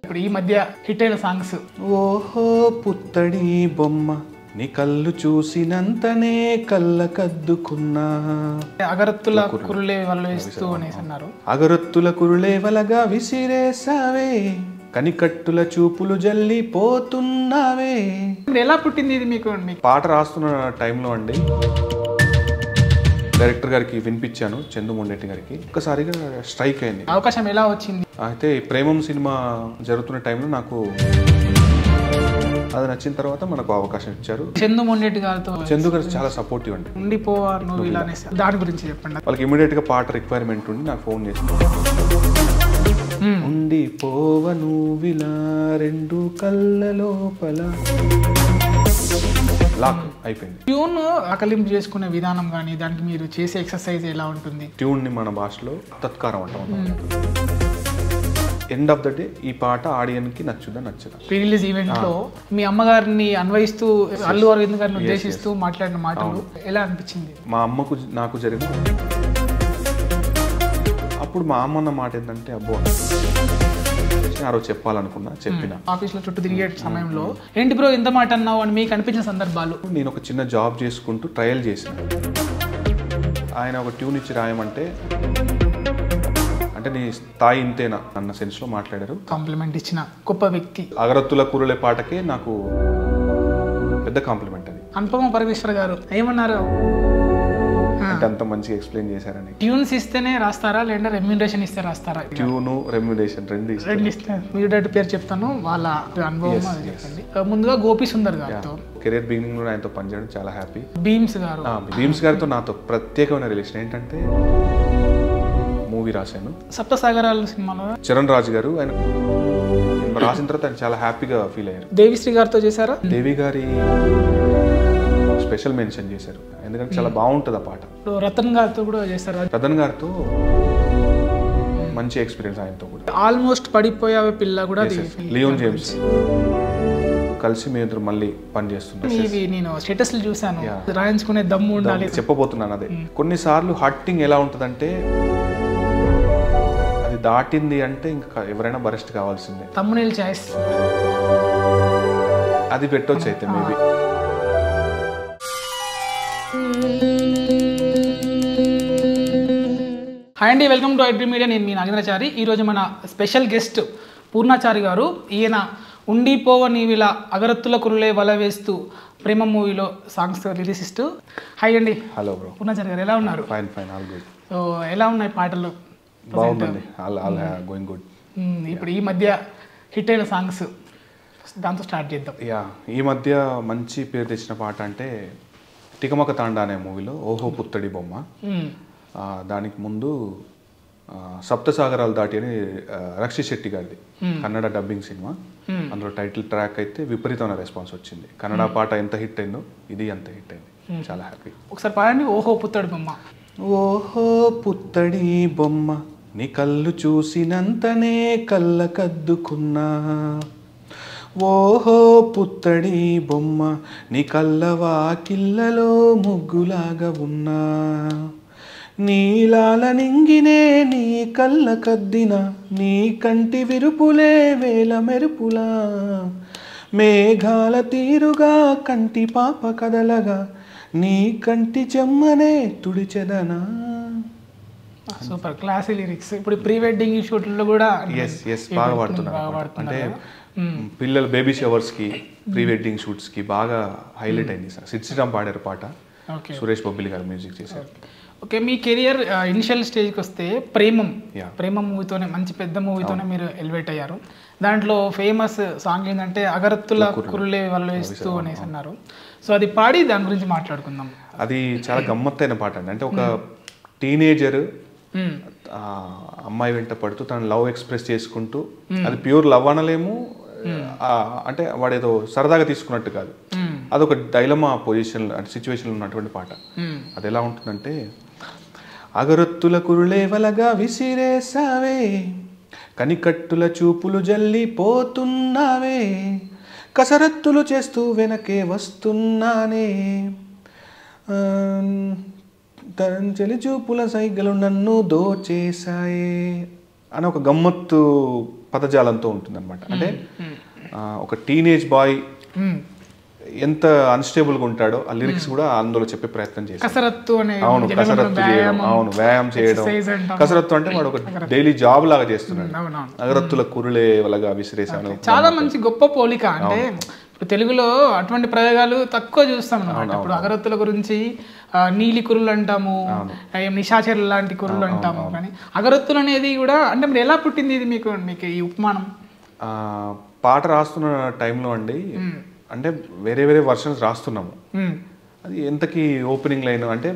ఇప్పుడు ఈ మధ్య హిట్ అయిన సాంగ్స్ ఓహో పుత్తడి బొమ్మ నీ కళ్ళు చూసినంతనే కళ్ళకద్దుకున్నా, అగరత్తుల కురులే వాళ్ళు వేస్తూ అనేసి అన్నారు. అగరొత్తుల కురులే వలగా విసిరేసావే, కనికట్టుల చూపులు జల్లి పోతున్నావే. ఎలా పుట్టింది ఇది మీకు? పాట రాస్తున్న టైంలో అండి డైరెక్టర్ గారికి వినిపించాను, చందు మొండెట్టి గారికి. ఒక్కసారిగా స్ట్రైక్ అయింది. అవకాశం ఎలా వచ్చింది? అయితే ప్రేమం సినిమా జరుగుతున్న టైంలో నాకు అది నచ్చిన తర్వాత మనకు అవకాశం ఇచ్చారు. చందు మొండెట్టి గారితో చందు గారు చాలా సపోర్టివ్ అండి. ఉండిపోవా నువ్వు ఇలా అనేసి దాని గురించి చెప్పండి. వాళ్ళకి ఇమీడియట్ గా పాట రిక్వైర్మెంట్ ఉండి నాకు ఫోన్ చేశారు. ఉండిపోవ నువ్విలా రెండు కళ్ళ లోపల లాక్ అయిపోయింది. ట్యూన్ ఆకలింపు చేసుకునే విధానం కానీ దానికి మీరు చేసే ఎక్సర్సైజ్ ఎలా ఉంటుంది? ట్యూన్ ని మన భాషలో తత్కారం అంటాం. ఎండ్ ఆఫ్ ద డే ఈ పాట ఆడియన్స్ కి నచ్చుదా నచ్చదా. ప్రీ రిలీజ్ ఈవెంట్ లో మీ అమ్మగారిని అన్వయిస్తూ అల్లు అరవింద్ గారిని ఉద్దేశిస్తూ మాట్లాడిన మాటలు ఎలా అనిపించింది? మా అమ్మకు నాకు జరిగిన అప్పుడు మా అమ్మ అన్న మాట ఏంటంటే అబ్బో ఆ రోజు చెప్పాలనుకున్నా, చెప్పిన. ఆఫీస్ లో చుట్టూ తిరిగే సమయంలో ఏంటి బ్రో ఇంత మాట అన్నావు అని మీకు అనిపించిన సందర్భాలు? నేను ఒక చిన్న జాబ్ చేసుకుంటూ ట్రయల్ చేసిన, ఆయన ఒక ట్యూన్ ఇచ్చి రాయమంటే అంటే నీ స్థాయి ఇంతేనా అన్న సెన్స్ లో మాట్లాడారు. కాంప్లిమెంట్ ఇచ్చిన గొప్ప వ్యక్తి. అగరత్తుల కురులే పాటకే నాకు పెద్ద కాంప్లిమెంట్ అది. అనుపమ పరమేశ్వర్ గారు ఏమన్నారు? అంటే అంత మంచిగా ఎక్స్ప్లెయిన్ చేశారని. ట్యూన్స్ ఇస్తేనే రాస్తారా లేదా రెమ్యూనరేషన్ ఇస్తే రాస్తారా? ట్యూన్ రెమ్యూనరేషన్ రెండు ఇస్తారు. మీరు డైరెక్ట్ పేరు చెప్తాను, వాళ్ళ అనుభవం అది చెప్పండి. ముందుగా గోపి సుందర్ గారితో కెరీర్ బిగినింగ్ లో ఆయనతో పనిచేయడం చాలా హ్యాపీ. భీమ్స్ గారు, భీమ్స్ గారితో నాతో ప్రత్యేకమైన రిలేషన్ ఏంటంటే మూవీ రాశాను సప్తసాగరాలు సినిమాలో చరణ్ రాజు గారు, ఆయన రాసిన తర్వాత ఆయన చాలా హ్యాపీగా ఫీల్ అయ్యారు. దేవిశ్రీ గారితో చేశారా? దేవి గారి స్పెషల్ మెన్షన్ చేశారు, ఎందుకంటే చాలా బాగుంటుంది ఆ పాట. రతన్ గారితో కూడా చేశారు. రతన్ గారితో మంచి ఎక్స్పీరియన్స్ ఆయనతో కూడా. ఆల్మోస్ట్ పడిపోయావే పిల్ల కూడా లియోన్ జేమ్స్ కలిసి మీ ఇద్దరు మళ్ళీ పని చేస్తున్నారు. ఇవి నేను స్టేటస్లు చూసాను, రాయించుకునే దమ్ము ఉండాలి. చెప్పబోతున్నాను అదే. కొన్నిసార్లు హట్టింగ్ ఎలా ఉంటుందంటే అది దాటింది అంటే ఇంకా ఎవరైనా బరెస్ట్ కావాల్సిందే. తమ్మునేల్ చాయిస్ అది పెట్టొచ్చు అయితే మేబీ. హాయ్ అండి, వెల్కమ్ టు ఐడ్రీ మీడియా. నేను మీ నాగేంద్రచారి. ఈరోజు మన స్పెషల్ గెస్ట్ పూర్ణాచారి గారు. ఈయన ఉండిపోవ నీవిలా అగరత్తుల కురులే వల వేస్తూ ప్రేమ మూవీలో సాంగ్స్ లిరిసిస్ట్. హాయ్ అండి. Hello bro. పూర్ణాచారి గారు ఎలా ఉన్నారు? Fine fine, all good. So ఎలా ఉన్నాయి పాటలు? బాగుందండి, ఆల్ గోయింగ్ గుడ్. ఇప్పుడు ఈ మధ్య హిట్ అయిన సాంగ్స్ దాంతో స్టార్ట్ చేద్దాం. ఈ మధ్య మంచి పేరు తెచ్చిన పాట అంటే టికమక తాండా అనే మూవీలో ఓహో పుత్తడి బొమ్మ. దానికి ముందు సప్తసాగరాలు దాటి అని రక్షి శెట్టి గారిది కన్నడ డబ్బింగ్ సినిమా. అందులో టైటిల్ ట్రాక్ అయితే విపరీతమైన రెస్పాన్స్ వచ్చింది. కన్నడ పాట ఎంత హిట్ అయిందో ఇది అంత హిట్ అయింది. చాలా హ్యాపీ. ఒకసారి పాడండి ఓహో పుత్తడి బొమ్మ. ఓహో పుత్తడి బొమ్మ నీ కళ్ళు చూసినంతనే కళ్ళకద్దుకున్నా, ఓహో పుత్తడి బొమ్మ నీ కళ్ళవా కిల్లలో ముగ్గులాగా ఉన్నా, నీలాల నింగినే నీ కళ్ళ కద్దిన నీ కంటి విరుపులే వేల మెరుపులా, మేఘాల తీరుగా కంటి పాప కదలగా నీ కంటి చెమ్మనే తుడిచెదనా. Super classy lyrics. ఇప్పుడు ప్రీ వెడ్డింగ్ షూట్లో కూడా బాగా వాడుతున్నారు. అంటే పిల్లలు బేబీ షవర్స్ కి ప్రీ వెడ్డింగ్ షూట్స్ కి బాగా హైలైట్ అయింది. సిడ్సిరామ్ పాడారు పాట, సురేష్ బొబ్బిలి గారు మ్యూజిక్ చేశారు. ఓకే, మీ కెరియర్ ఇనిషియల్ స్టేజ్కి వస్తే ప్రేమం మూవీతోనే మంచి పెద్ద మూవీతోనే మీరు ఎలివేట్ అయ్యారు. దాంట్లో ఫేమస్ సాంగ్ ఏంటంటే అగరత్తుల కురులే వల్ల వేస్తూ అనేసి అన్నారు. సో అది పాడి దాని గురించి మాట్లాడుకుందాం. అది చాలా గమ్మత్తైన పాట అండి. అంటే ఒక టీనేజర్ అమ్మాయి వెంట పడుతూ తన లవ్ ఎక్స్ప్రెస్ చేసుకుంటూ, అది ప్యూర్ లవ్ అనలేము, అంటే వాడేదో సరదాగా తీసుకున్నట్టు కాదు, అదొక డైలమా పొజిషన్ అంటే సిచ్యువేషన్ ఉన్నటువంటి పాట. అది ఎలా ఉంటుందంటే అగరొత్తుల కురులే వలగా విసిరేసావే, కనికట్టుల చూపులు జల్లి పోతున్నావే, కసరత్తులు చేస్తూ వెనకే వస్తున్నానే, చెలి చూపుల సైగలు నన్ను దోచేసాయే అని ఒక గమ్మత్తు పదజాలంతో ఉంటుంది అనమాట. అంటే ఒక టీనేజ్ బాయ్ ఎంత అన్స్టేబుల్గా ఉంటాడో ఆ లిరిక్స్ కూడా అందులో చెప్పే ప్రయత్నం చేశారు. కసరత్తు అనే అవును, కసరత్తు చేయడం, అవును వ్యాయామం చేయడం. కసరత్తు అంటే వాడు ఒక డైలీ జాబ్ లాగా చేస్తున్నాడు. అగరత్తుల కురులే వలగా విసిరేసాను. చాలా మంచి గొప్ప పోలిక. అంటే ఇప్పుడు తెలుగులో అటువంటి ప్రయోగాలు తక్కువ చూస్తాం అన్నమాట. ఇప్పుడు అగరత్తుల గురించి నీలి కురులు అంటాము, నిశాచరులు లాంటి కురులు అంటాము. కానీ అగరత్తులు అనేది కూడా అంటే మీరు ఎలా పుట్టింది ఇది మీకు ఈ ఉపమానం? పాట రాస్తున్న టైంలో అండి, అంటే వేరే వేరే వర్షన్స్ రాస్తున్నాము. అది ఎంతకి ఓపెనింగ్ లైన్ అంటే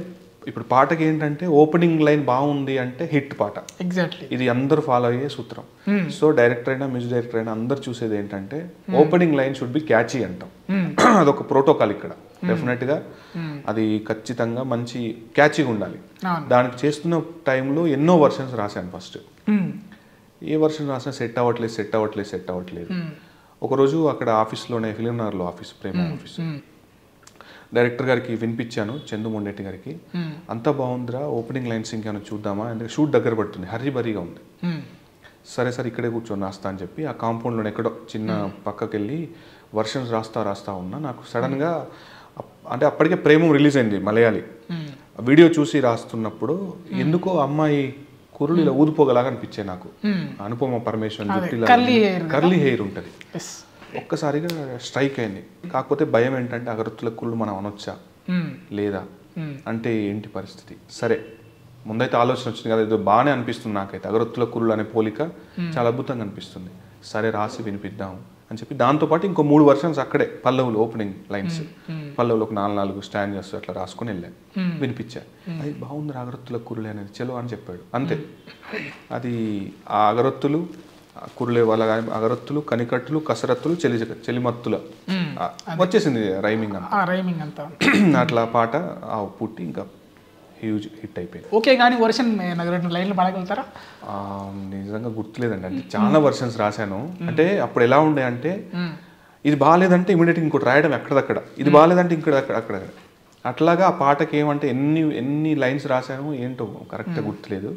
ఇప్పుడు పాటకి ఏంటంటే ఓపెనింగ్ లైన్ బాగుంది అంటే హిట్ పాట. ఎగ్జాక్ట్లీ ఇది అందరూ ఫాలో అయ్యే సూత్రం. సో డైరెక్టర్ అయినా మ్యూజిక్ డైరెక్టర్ అయినా అందరు చూసేది ఏంటంటే opening line should be catchy అంటాం. అదొక ప్రోటోకాల్ ఇక్కడ. డెఫినెట్ గా అది ఖచ్చితంగా మంచి క్యాచీగా ఉండాలి. దానికి చేస్తున్న టైంలో ఎన్నో వర్షన్స్ రాశాను. ఫస్ట్ ఏ వర్షన్ రాసినా సెట్ అవ్వట్లేదు. ఒకరోజు అక్కడ ఆఫీస్లోనే ఫిలింనగర్లో ఆఫీస్, ప్రేమ ఆఫీస్, డైరెక్టర్ గారికి వినిపించాను, చందు మొండెట్టి గారికి. అంతా బాగుందిరా, ఓపెనింగ్ లైన్స్ ఇంకేమైనా చూద్దామా, ఎందుకంటే షూట్ దగ్గర పడుతుంది, హర్రీబరీగా ఉంది. సరే ఇక్కడే కూర్చొని రాస్తా అని చెప్పి ఆ కాంపౌండ్లో ఎక్కడో చిన్న పక్కకి వెళ్ళి వర్షన్స్ రాస్తా ఉన్నా. నాకు సడన్గా అంటే అప్పటికే ప్రేమం రిలీజ్ అయింది మలయాళీ. వీడియో చూసి రాస్తున్నప్పుడు ఎందుకో అమ్మాయి కురులు ఇలా ఊదిపోగలాగా అనిపించాయి నాకు. అనుపమ పరమేశ్వరన్ జుట్టిలా కర్లీ హెయిర్ ఉంటుంది. ఒక్కసారిగా స్ట్రైక్ అయింది. కాకపోతే భయం ఏంటంటే అగరత్తుల కురులు మనం అనొచ్చా లేదా అంటే ఏంటి పరిస్థితి. సరే ముందైతే ఆలోచన వచ్చింది కదా, ఏదో బాగానే అనిపిస్తుంది నాకైతే. అగరత్తుల కురులు అనే పోలిక చాలా అద్భుతంగా అనిపిస్తుంది. సరే రాసి వినిపిద్దాం అని చెప్పి దాంతోపాటు ఇంకో 3 వర్షన్స్ అక్కడే పల్లవులు, ఓపెనింగ్ లైన్స్ పల్లవులు ఒక 4 స్టాండ్స్ అట్లా రాసుకొని వెళ్ళాను, వినిపించా. అది బాగుంది అగరత్తుల కురులే అనేది చెలో అని చెప్పాడు. అంతే. అది ఆ అగరత్తులు కురులే వాళ్ళ అగరత్తులు, కనికట్టులు, కసరత్తులు, చెలిమత్తుల వచ్చేసింది రైమింగ్ అంతా. అట్లా పాట పుట్టి ఇంకా హ్యూజ్ హిట్ అయిపోయింది. ఓకే, కానీ వర్షన్ లైన్లు పాడగలుగుతారా? నిజంగా గుర్తులేదండి. అంటే చాలా వర్షన్స్ రాశాను. అంటే అప్పుడు ఎలా ఉండే అంటే ఇది బాగాలేదంటే ఇమీడియట్గా ఇంకోటి రాయడం ఎక్కడదక్కడ, ఇది బాగాలేదంటే అక్కడ అట్లాగా ఆ పాటకి ఏమంటే ఎన్ని లైన్స్ రాశాను ఏంటో కరెక్ట్గా గుర్తులేదు.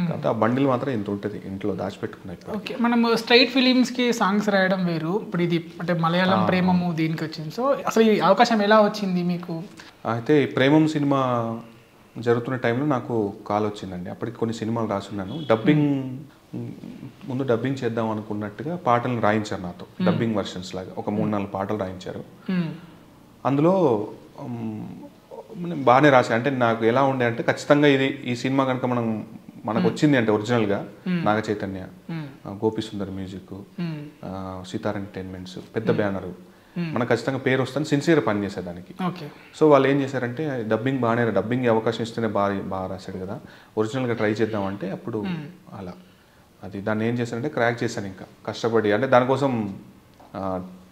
కాబట్టి ఆ బండిల్ మాత్రం ఇంత ఉంటుంది ఇంట్లో దాచిపెట్టుకున్నాయి. ఓకే, మనం స్ట్రైట్ ఫిలిమ్స్కి సాంగ్స్ రాయడం వేరు, ఇప్పుడు ఇది అంటే మలయాళం ప్రేమము దీనికి వచ్చింది. సో అసలు ఈ అవకాశం ఎలా వచ్చింది మీకు? అయితే ప్రేమం సినిమా జరుగుతున్న టైంలో నాకు కాల్ వచ్చిందండి. అప్పటికి కొన్ని సినిమాలు రాసున్నాను. ముందు డబ్బింగ్ చేద్దాం అనుకున్నట్టుగా పాటలను రాయించారు నాతో, డబ్బింగ్ వర్షన్స్ లాగా ఒక 3-4 పాటలు రాయించారు. అందులో బాగానే రాశాను. అంటే నాకు ఎలా ఉండే అంటే ఖచ్చితంగా ఈ సినిమా కనుక మనకు వచ్చింది అంటే ఒరిజినల్గా నాగ చైతన్య, గోపి సుందర్ మ్యూజిక్, సితార్ ఎంటర్టైన్మెంట్స్, పెద్ద బ్యానరు, మనకు ఖచ్చితంగా పేరు వస్తుంది, సిన్సియర్ పని చేసేదానికి. సో వాళ్ళు ఏం చేశారంటే డబ్బింగ్ అవకాశం ఇస్తేనే బాగా రాశాడు కదా, ఒరిజినల్గా ట్రై చేద్దామంటే అప్పుడు అలా దాన్ని ఏం చేశానంటే క్రాక్ చేశాను. ఇంకా కష్టపడి అంటే దానికోసం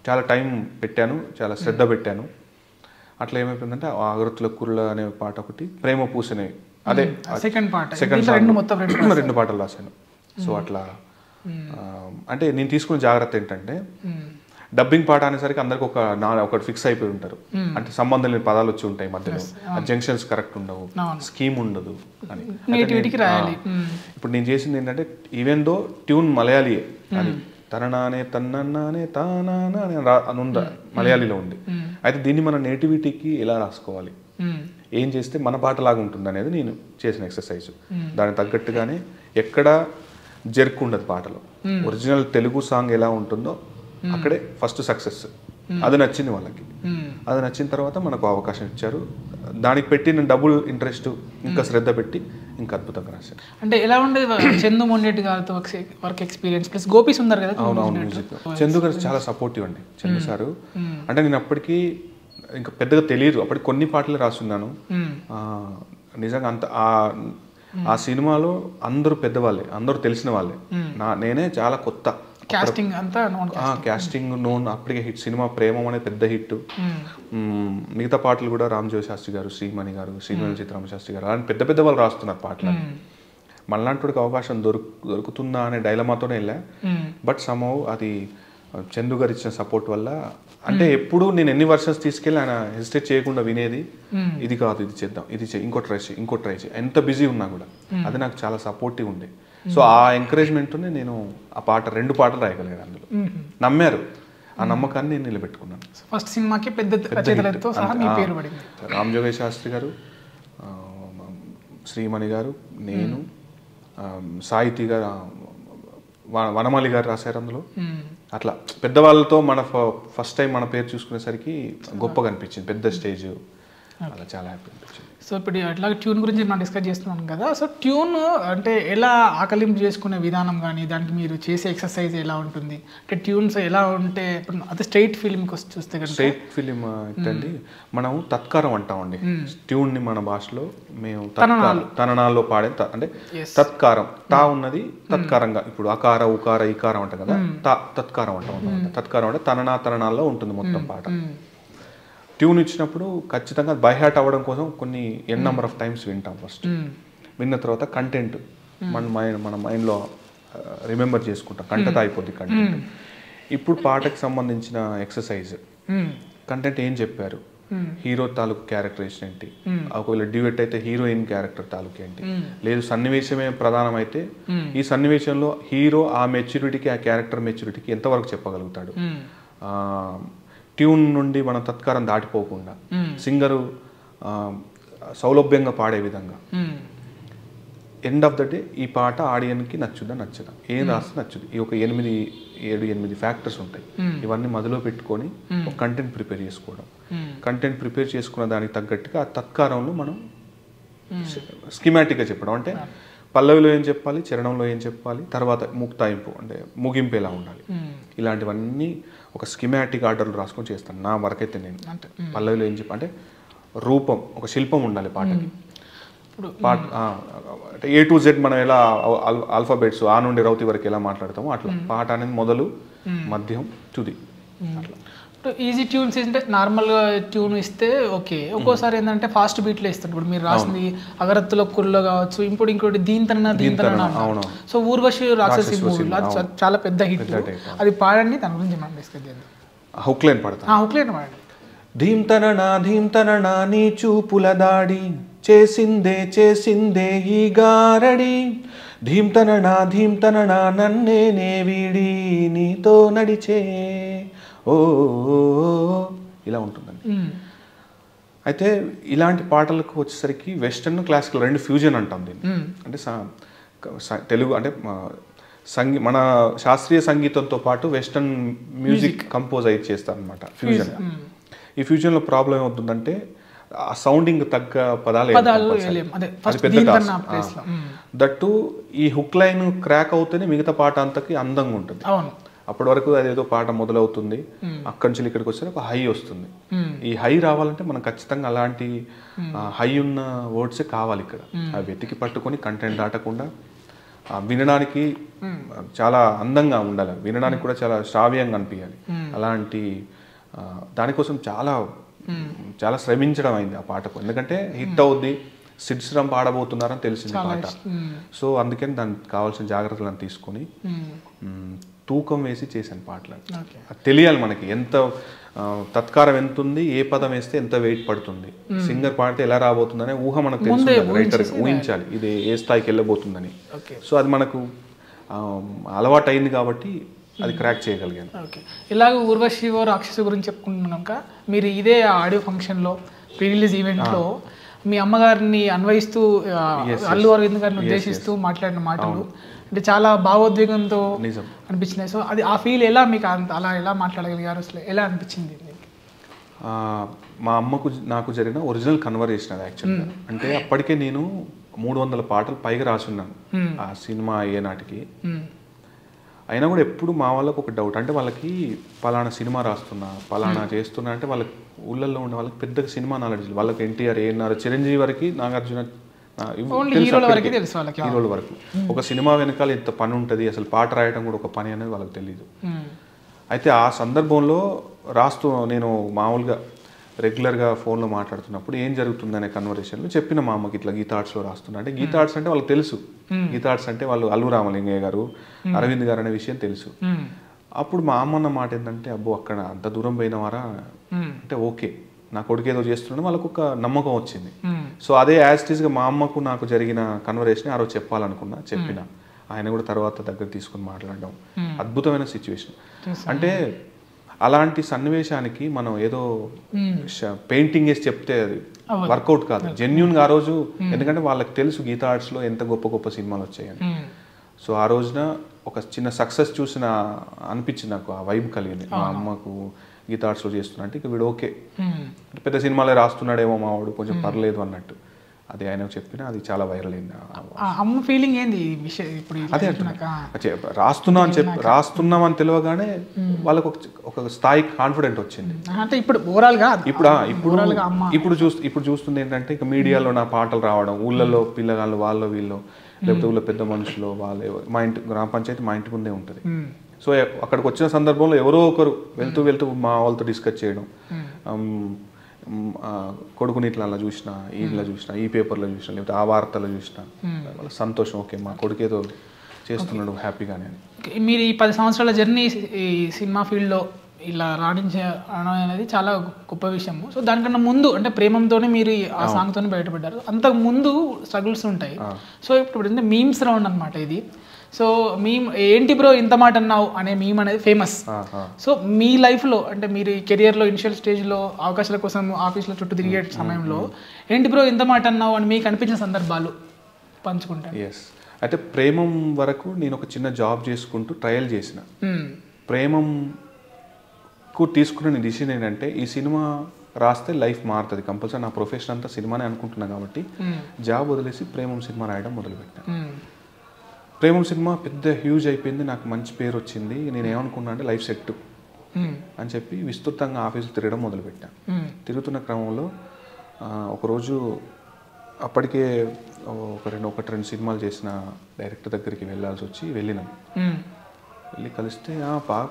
చాలా టైం పెట్టాను, చాలా శ్రద్ధ పెట్టాను. అట్లా ఏమైపోయిందంటే అగరత్తుల కురుల అనే పాట ఒకటి, ప్రేమ పూసనే అదే సెకండ్ సాంగ్ 2 పాటలు రాశాను. సో అట్లా అంటే నేను తీసుకున్న జాగ్రత్త ఏంటంటే డబ్బింగ్ పాట అనేసరికి అందరికి ఒకటి ఫిక్స్ అయిపోయి ఉంటారు. అంటే సంబంధం లేని పదాలు వచ్చి ఉంటాయి మధ్యలో, జంక్షన్స్ కరెక్ట్ ఉండవు, స్కీమ్ ఉండదు అని. ఇప్పుడు నేను చేసింది ఏంటంటే ఈవెన్ దో ట్యూన్ మలయాళీయే, అది తననానే తన్నన్నానే తానానా అని ఉందా మలయాళీలో ఉంది. అయితే దీన్ని మన నేటివిటీకి ఎలా రాసుకోవాలి, ఏం చేస్తే మన పాటలాగా ఉంటుంది అనేది నేను చేసిన ఎక్సర్సైజ్. దానికి తగ్గట్టుగానే ఎక్కడ జర్క్ ఉండదు పాటలో. ఒరిజినల్ తెలుగు సాంగ్ ఎలా ఉంటుందో అక్కడే ఫస్ట్ సక్సెస్. అది నచ్చింది వాళ్ళకి. అది నచ్చిన తర్వాత మనకు అవకాశం ఇచ్చారు. దానికి పెట్టిన డబుల్ ఇంట్రెస్ట్, ఇంకా శ్రద్ధ పెట్టి ఇంకా అద్భుతంగా రాశారు. అంటే ఎలా ఉండేది చందు మొండెట్టి గారితో work experience plus Gopi Sundar కదా? అవునవును, మ్యూజిక్ చందు గారు చాలా సపోర్టివ్ అండి. చందు సారు అంటే నేను అప్పటికి ఇంకా పెద్దగా తెలియదు, అప్పటికి కొన్ని పాటలు రాస్తున్నాను. నిజంగా అంత ఆ సినిమాలో అందరూ పెద్దవాళ్ళే, అందరూ తెలిసిన వాళ్ళే. నేనే చాలా కొత్త. క్యాస్టింగ్ నోన్ అప్పటికే హిట్ సినిమా ప్రేమం అనేది పెద్ద హిట్. మిగతా పాటలు కూడా రామజోగి శాస్త్రి గారు, శ్రీమణి గారు, శ్రీమణి చిత్రామ శాస్త్రి గారు అలాంటి పెద్ద వాళ్ళు రాస్తున్నారు పాటలు. మళ్ళాంటికి అవకాశం దొరుకుతుందా అనే డైలమాతోనే వెళ్ళా. బట్ సమ్హౌ అది చందు గారు ఇచ్చిన సపోర్ట్ వల్ల అంటే ఎప్పుడు నేను ఎన్ని వర్షన్స్ తీసుకెళ్ళి ఆయన హెసిటేట్ చేయకుండా వినేది, ఇది కాదు ఇది చేద్దాం, ఇది ఇంకో ట్రై చేయి ఎంత బిజీ ఉన్నా కూడా అది నాకు చాలా సపోర్టివ్ ఉండే. సో ఆ ఎంకరేజ్మెంట్తోనే నేను ఆ పాట 2 పాటలు రాయగలిగాను. అందులో నమ్మారు, ఆ నమ్మకాన్ని నేను నిలబెట్టుకున్నాను. ఫస్ట్ సినిమాకి పెద్ద రచయితలతో సహా మీ పేరు పడింది. రామ్ జోగేష్ శాస్త్రి గారు, శ్రీమణి గారు, నేను, సాహితీ గారు, వనమాలి గారు రాశారు అందులో. అట్లా పెద్దవాళ్ళతో మన ఫస్ట్ టైం మన పేరు చూసుకునేసరికి గొప్పగా అనిపించింది, పెద్ద స్టేజ్, అలా చాలా హ్యాపీ అనిపించింది. సో ఇప్పుడు అట్లా ట్యూన్ గురించి మనం డిస్కస్ చేస్తున్నాం కదా, సో ట్యూన్ అంటే ఎలా ఆకలింపు చేసుకునే విధానం కానీ దానికి మీరు చేసే ఎక్సర్సైజ్ ఎలా ఉంటుంది, అంటే ట్యూన్స్ ఎలా ఉంటే ఇప్పుడు అది స్ట్రైట్ ఫిలింకి చూస్తే కదా, స్ట్రైట్ ఫిలిం ఏంటండి మనం తత్కారం అంటామండి ట్యూన్ని మన భాషలో. మేము తననాల్లో పాడే అంటే తత్కారం, తా ఉన్నది తత్కారంగా, ఇప్పుడు అకార ఉకార ఈకారం అంటాం కదా, తత్కారం అంటాం అన్నమాట. తత్కారం అంటే తననాల్లో ఉంటుంది మొత్తం పాట. ట్యూన్ ఇచ్చినప్పుడు ఖచ్చితంగా బై హార్ట్ అవ్వడం కోసం కొన్ని నెంబర్ ఆఫ్ టైమ్స్ వింటాం. ఫస్ట్ విన్న తర్వాత కంటెంట్ మన మైండ్లో రిమెంబర్ చేసుకుంటాం, కంటెంట్ అయిపోద్ది కంటెంట్. ఇప్పుడు పాటకు సంబంధించిన ఎక్సర్సైజ్, కంటెంట్ ఏం చెప్పారు, హీరో తాలూకు క్యారెక్టరేషన్ ఏంటి, ఒకవేళ డ్యూయెట్ అయితే హీరోయిన్ క్యారెక్టర్ తాలూకు ఏంటి, లేదు సన్నివేశమే ప్రధానమైతే ఈ సన్నివేశంలో హీరో ఆ మెచ్యూరిటీకి, ఆ క్యారెక్టర్ మెచ్యూరిటీకి ఎంతవరకు చెప్పగలుగుతాడు, ట్యూన్ నుండి మన తత్కారం దాటిపోకుండా సింగరు సౌలభ్యంగా పాడే విధంగా. ఎండ్ ఆఫ్ ద డే ఈ పాట ఆడియన్కి నచ్చుదా నచ్చదా, ఏం రాస్తే నచ్చుది, ఈ ఒక 7-8 ఫ్యాక్టర్స్ ఉంటాయి. ఇవన్నీ మొదలు పెట్టుకొని ఒక కంటెంట్ ప్రిపేర్ చేసుకోవడం. కంటెంట్ ప్రిపేర్ చేసుకున్న దానికి తగ్గట్టుగా ఆ తత్కారంలో మనం స్కీమాటిక్గా చెప్పడం, అంటే పల్లవిలో ఏం చెప్పాలి, చరణంలో ఏం చెప్పాలి, తర్వాత ముక్తాయింపు అంటే ముగింపు ఎలా ఉండాలి, ఇలాంటివన్నీ ఒక స్కీమాటిక్ ఆర్డర్లు రాసుకొని చేస్తాను నా వరకైతే. నేను పల్లవిలో ఏం అంటే రూపం, ఒక శిల్పం ఉండాలి పాటకి. పాట అంటే A to Z మనం ఎలా ఆల్ఫాబెట్స్ ఆ నుండి రౌతి వరకు ఎలా మాట్లాడతామో అట్లా పాట అనేది మొదలు మధ్యం తుది అట్లా. ఈజీ ట్యూన్స్ అంటే నార్మల్గా ట్యూన్ ఇస్తే ఓకే, ఒక్కోసారి ఏంటంటే ఫాస్ట్ బీట్లో ఇస్తారు. ఇప్పుడు మీరు రాసింది అగరత్తులో కుర్రలో కావచ్చు, ఇంకోటి దీంతన. సో ఊర్వశి రాక్షసి మూవీలో అది చాలా పెద్ద హిట్, అది పాడండి, దాని గురించి మనం డిస్కస్ చేద్దాం. హుక్లైన్ పాడతాం. హుక్లైన్ పాడండి. ధీంతననా నీ చూపుల దాడి చేసిందే ఈ గారడి, ధీంతననా నన్నే వీడి నీతో నడిచే ఓ ఇలా ఉంటుందండి. అయితే ఇలాంటి పాటలకు వచ్చేసరికి వెస్టర్న్ క్లాసికల్ 2 ఫ్యూజన్ అంటాం దీన్ని. అంటే తెలుగు అంటే మన శాస్త్రీయ సంగీతంతో పాటు వెస్టర్న్ మ్యూజిక్ కంపోజ్ అయితే చేస్తారు అనమాట ఫ్యూజన్. ఈ ఫ్యూజన్లో ప్రాబ్లం ఏమవుతుందంటే ఆ సౌండింగ్ తగ్గ పదాలు దట్టు ఈ హుక్ లైన్ క్రాక్ అవుతేనే మిగతా పాట అంతకి అందంగా ఉంటుంది. అప్పటి వరకు అదేదో పాట మొదలవుతుంది, అక్కడి నుంచి ఇక్కడికి వస్తే ఒక హై వస్తుంది. ఈ హై రావాలంటే మనం ఖచ్చితంగా అలాంటి హై ఉన్న వర్డ్సే కావాలి ఇక్కడ. అవి వెతికి పట్టుకొని కంటెంట్ దాటకుండా వినడానికి చాలా అందంగా ఉండాలి, వినడానికి కూడా చాలా శ్రావ్యంగా అనిపించాలి. అలాంటి దానికోసం చాలా శ్రమించడం అయింది ఆ పాటకు. ఎందుకంటే హిట్ అవుద్ది, సిడ్ శ్రీరామ్ పాడబోతున్నారని తెలిసింది పాట. సో అందుకని దానికి కావాల్సిన జాగ్రత్తలను తీసుకొని తూకం వేసి చేశాను పాటలు. అది తెలియాలి మనకి ఎంత తత్కారం ఎంత ఉంది, ఏ పదం వేస్తే ఎంత వెయిట్ పడుతుంది, సింగర్ పాడితే ఎలా రాబోతుందనే ఊహ మనకు తెలుసు, రైటర్ ఊహించాలి ఇది ఏ స్థాయికి వెళ్ళబోతుందని. సో అది మనకు అలవాటు అయింది కాబట్టి అది క్రాక్ చేయగలిగాను. ఓకే, ఇలాగ ఊర్వశి రాక్షసి గురించి చెప్పుకుంటున్నాక మీరు ఇదే ఆడియో ఫంక్షన్లో ప్రీ రిలీజ్ ఈవెంట్లో మీ అమ్మగారిని అన్వయిస్తూ అల్లు అరవింద్ గారిని ఉద్దేశిస్తూ మాట్లాడిన మాటలు అంటే చాలా భావోద్వేగంతో అనిపించినాయి. సో అది ఆ ఫీల్ ఎలా మీకు అలా ఎలా మాట్లాడగలిగారు, అసలు ఎలా అనిపించింది? మా అమ్మకు నాకు జరిగిన ఒరిజినల్ కన్వర్జేషన్ అది యాక్చువల్గా. అంటే అప్పటికే నేను 300 పాటలు పైగా రాసున్నాను ఆ సినిమా అయ్యే నాటికి. అయినా కూడా ఎప్పుడు మా వాళ్ళకు ఒక డౌట్, అంటే వాళ్ళకి పలానా సినిమా రాస్తున్నా పలానా చేస్తున్నా అంటే వాళ్ళకి ఊళ్ళల్లో ఉండే వాళ్ళకి పెద్దగా సినిమా నాలెడ్జ్, వాళ్ళకి ఎన్టీఆర్, ఏఎన్ఆర్, చిరంజీవి వరకు, నాగార్జున, హీరోల వరకు ఒక సినిమా వెనకాల ఎంత పని ఉంటుంది, అసలు పాట రాయడం కూడా ఒక పని అనేది వాళ్ళకి తెలియదు. అయితే ఆ సందర్భంలో రాస్తూ నేను మామూలుగా రెగ్యులర్గా ఫోన్లో మాట్లాడుతున్నప్పుడు ఏం జరుగుతుందనే కన్వర్సేషన్లో చెప్పిన మా అమ్మకి ఇట్లా గీతా ఆర్ట్స్లో రాస్తున్నా. అంటే గీతా ఆర్ట్స్ అంటే వాళ్ళకి తెలుసు, గీతా ఆర్ట్స్ అంటే వాళ్ళు అల్లు రామలింగయ్య గారు, అరవింద్ గారు అనే విషయం తెలుసు. అప్పుడు మా అమ్మ అన్న మాట ఏంటంటే అబ్బో అక్కడ అంత దూరం పోయినవారా అంటే ఓకే నా కొడుకు ఏదో చేస్తున్నాడు వాళ్ళకు ఒక నమ్మకం వచ్చింది. సో అదే యాజ్ ఇట్ ఈస్గా మా అమ్మకు నాకు జరిగిన కన్వర్సేషన్ ఆ రోజు చెప్పాలనుకున్నా, చెప్పిన. ఆయన కూడా తర్వాత దగ్గర తీసుకుని మాట్లాడడం అద్భుతమైన సిచ్యువేషన్. అంటే అలాంటి సన్నివేశానికి మనం ఏదో పెయింటింగ్ వేసి చెప్తే అది వర్కౌట్ కాదు, జెన్యున్గా ఆ రోజు. ఎందుకంటే వాళ్ళకి తెలుసు గీతా ఆర్ట్స్లో ఎంత గొప్ప గొప్ప సినిమాలు వచ్చాయని. సో ఆ రోజున ఒక చిన్న సక్సెస్ చూసిన అనిపించింది నాకు, ఆ వైబ్ కలిగింది. మా అమ్మకు గీతా ఆర్ట్స్లో చేస్తున్నా అంటే ఇక వీడు ఓకే, పెద్ద సినిమాలే రాస్తున్నాడేమో మావాడు, కొంచెం పర్లేదు అన్నట్టు. అది ఆయనకు చెప్పిన అది చాలా వైరల్ అయింది. అమ్మ ఫీలింగ్ ఏంది ఇప్పుడు? అదే రాస్తున్నాం అని తెలియగానే వాళ్ళకు ఒక స్థాయి కాన్ఫిడెంట్ వచ్చింది. అంటే ఇప్పుడు ఓవరాల్ గా ఇప్పుడు చూస్తుంది ఏంటంటే ఇక మీడియాలో నా పాటలు రావడం, ఊళ్ళలో పిల్లగాళ్ళు వాళ్ళు వీళ్ళు, లేకపోతే ఊళ్ళో పెద్ద మనుషులు వాళ్ళు, మా ఇంటి గ్రామ పంచాయతీ మా ఇంటి ముందే ఉంటుంది. సో అక్కడికి వచ్చిన సందర్భంలో ఎవరో ఒకరు వెళ్తూ వెళ్తూ మా వాళ్ళతో డిస్కస్ చేయడం, కొడుకుని ఇట్లా అలా చూసిన, ఇలా చూసిన, ఈ పేపర్లో చూసిన, లేకపోతే ఆ వార్తలో చూసిన, వాళ్ళ సంతోషం ఓకే మా కొడుకు ఏదో చేస్తున్నాడు హ్యాపీగానే అని. మీరు ఈ 10 సంవత్సరాల జర్నీ ఈ సినిమా ఫీల్డ్లో ఇలా రాణించడం అనేది చాలా గొప్ప విషయము. సో దానికన్నా ముందు అంటే ప్రేమంతోనే మీరు ఆ సాంగ్తోనే బయటపడ్డారు. అంతకు ముందు స్ట్రగుల్స్ ఉంటాయి. సో ఇప్పుడు ఏంటంటే మీమ్స్ రౌండ్ అనమాట ఇది. సో మీమ్ ఏంటి బ్రో ఇంత మాట అన్నావు అనే మీమ్ అనేది ఫేమస్. సో మీ లైఫ్లో అంటే మీరు ఈ కెరియర్లో ఇనిషియల్ స్టేజ్లో అవకాశాల కోసం ఆఫీస్లో చుట్టూ తిరిగే సమయంలో ఏంటి బ్రో ఇంత మాట అన్నావు అని మీకు అనిపించిన సందర్భాలు పంచుకుంటాను. ఎస్, అయితే ప్రేమం వరకు నేను ఒక చిన్న జాబ్ చేసుకుంటూ ట్రయల్ చేసిన. ప్రేమంకు తీసుకున్న డిసిషన్ ఏంటంటే ఈ సినిమా రాస్తే లైఫ్ మారుతుంది కంపల్సరీ, నా ప్రొఫెషన్ అంతా సినిమానే అనుకుంటున్నా కాబట్టి జాబ్ వదిలేసి ప్రేమం సినిమా రాయడం మొదలుపెట్టాను. ప్రేమం సినిమా పెద్ద హ్యూజ్ అయిపోయింది, నాకు మంచి పేరు వచ్చింది. నేను ఏమనుకున్నా అంటే లైఫ్ సెట్ అని చెప్పి విస్తృతంగా ఆఫీసులు తిరగడం మొదలుపెట్టాను. తిరుగుతున్న క్రమంలో ఒకరోజు అప్పటికే ఒకటి రెండు సినిమాలు చేసిన డైరెక్టర్ దగ్గరికి వెళ్ళాల్సి వచ్చి వెళ్ళినాం. వెళ్ళి కలిస్తే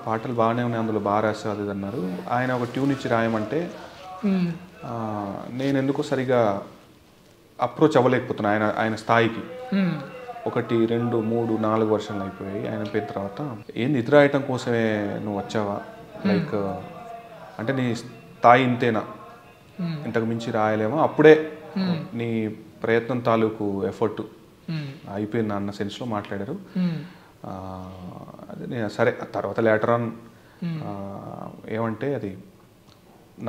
పాటలు బాగానే ఉన్నాయి, అందులో బాగా రాసే అది అన్నారు. ఆయన ఒక ట్యూన్ ఇచ్చి రాయమంటే నేను ఎందుకో సరిగా అప్రోచ్ అవ్వలేకపోతున్నా ఆయన స్థాయికి. 1, 2, 3, 4 వర్షన్లు అయిపోయాయి. ఆయన పోయిన తర్వాత ఏంది ఇతర ఐటమ్ కోసమే నువ్వు వచ్చావా, లైక్ అంటే నీ స్థాయి ఇంతేనా, ఇంతకు మించి రాయలేమా, అప్పుడే నీ ప్రయత్నం తాలూకు ఎఫర్ట్ అయిపోయింది అన్న సెన్స్లో మాట్లాడారు. అది నేను సరే తర్వాత లేటర్ ఆన్ ఏమంటే అది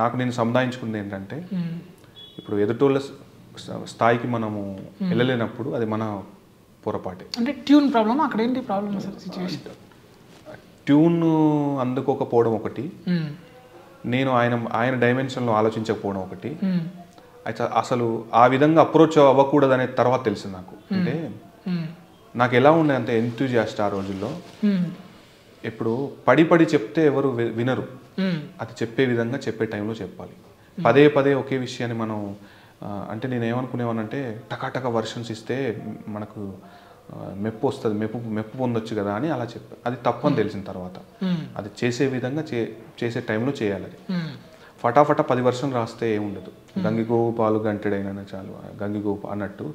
నాకు నేను సముదాయించుకుంది ఏంటంటే ఇప్పుడు ఎదుటోళ్ళ స్థాయికి మనము వెళ్ళలేనప్పుడు అది మన పొరపాటే. అంటే ట్యూన్ ప్రాబ్లమ్ అక్కడ ఏంటి ప్రాబ్లమ్ సార్ సిచ్యువేషన్? ట్యూన్ అందుకోకపోవడం ఒకటి, నేను ఆయన డైమెన్షన్లో ఆలోచించకపోవడం ఒకటి. అయితే అసలు ఆ విధంగా అప్రోచ్ అవ్వకూడదనే తర్వాత తెలిసింది నాకు. అంటే నాకు ఎలా ఉండే అంత ఎంతూజియాస్ట్ ఆ రోజుల్లో. ఇప్పుడు పడి చెప్తే ఎవరు వినరు, అది చెప్పే విధంగా చెప్పే టైంలో చెప్పాలి. పదే ఒకే విషయాన్ని మనం అంటే నేను ఏమనుకునేవానంటే టకాటక వర్షన్స్ ఇస్తే మనకు మెప్పు వస్తుంది, మెప్పు పొందొచ్చు కదా అని అలా చెప్పాను. అది తప్పని తెలిసిన తర్వాత అది చేసే విధంగా చేసే టైంలో చేయాలి. అది ఫటాఫట 10 వర్షం రాస్తే ఏముండదు. గంగిగోవు పాలు గంటెడైనా చాలు, గంగిగోవు అన్నట్టు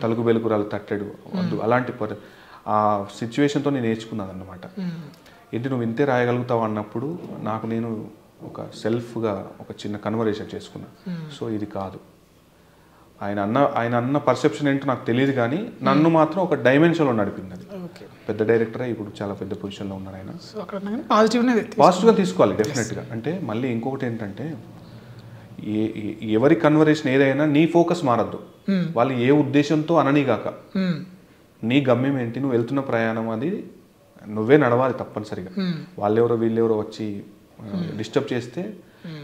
తలుగు వెలుగురాలు తట్టెడు వద్దు, అలాంటి ఆ సిచ్యువేషన్తో నేను నేర్చుకున్నాను అన్నమాట. ఏంటి నువ్వు ఇంతే రాయగలుగుతావు అన్నప్పుడు నాకు నేను ఒక సెల్ఫ్గా ఒక చిన్న కన్వర్సేషన్ చేసుకున్నా. సో ఇది కాదు, ఆయన అన్న పర్సెప్షన్ ఏంటో నాకు తెలియదు కానీ నన్ను మాత్రం ఒక డైమెన్షన్లో నడిపింది. అది పెద్ద డైరెక్టరే, ఇప్పుడు చాలా పెద్ద పొజిషన్లో ఉన్నారు ఆయన. పాజిటివ్గా తీసుకోవాలి డెఫినెట్గా. అంటే మళ్ళీ ఇంకొకటి ఏంటంటే ఎవరి కన్వర్సేషన్ ఏదైనా నీ ఫోకస్ మారద్దు. వాళ్ళు ఏ ఉద్దేశంతో అననీగాక నీ గమ్యం ఏంటి, నువ్వు వెళ్తున్న ప్రయాణం అది నువ్వే నడవాలి తప్పనిసరిగా. వాళ్ళెవరో వీళ్ళెవరో వచ్చి డిస్టర్బ్ చేస్తే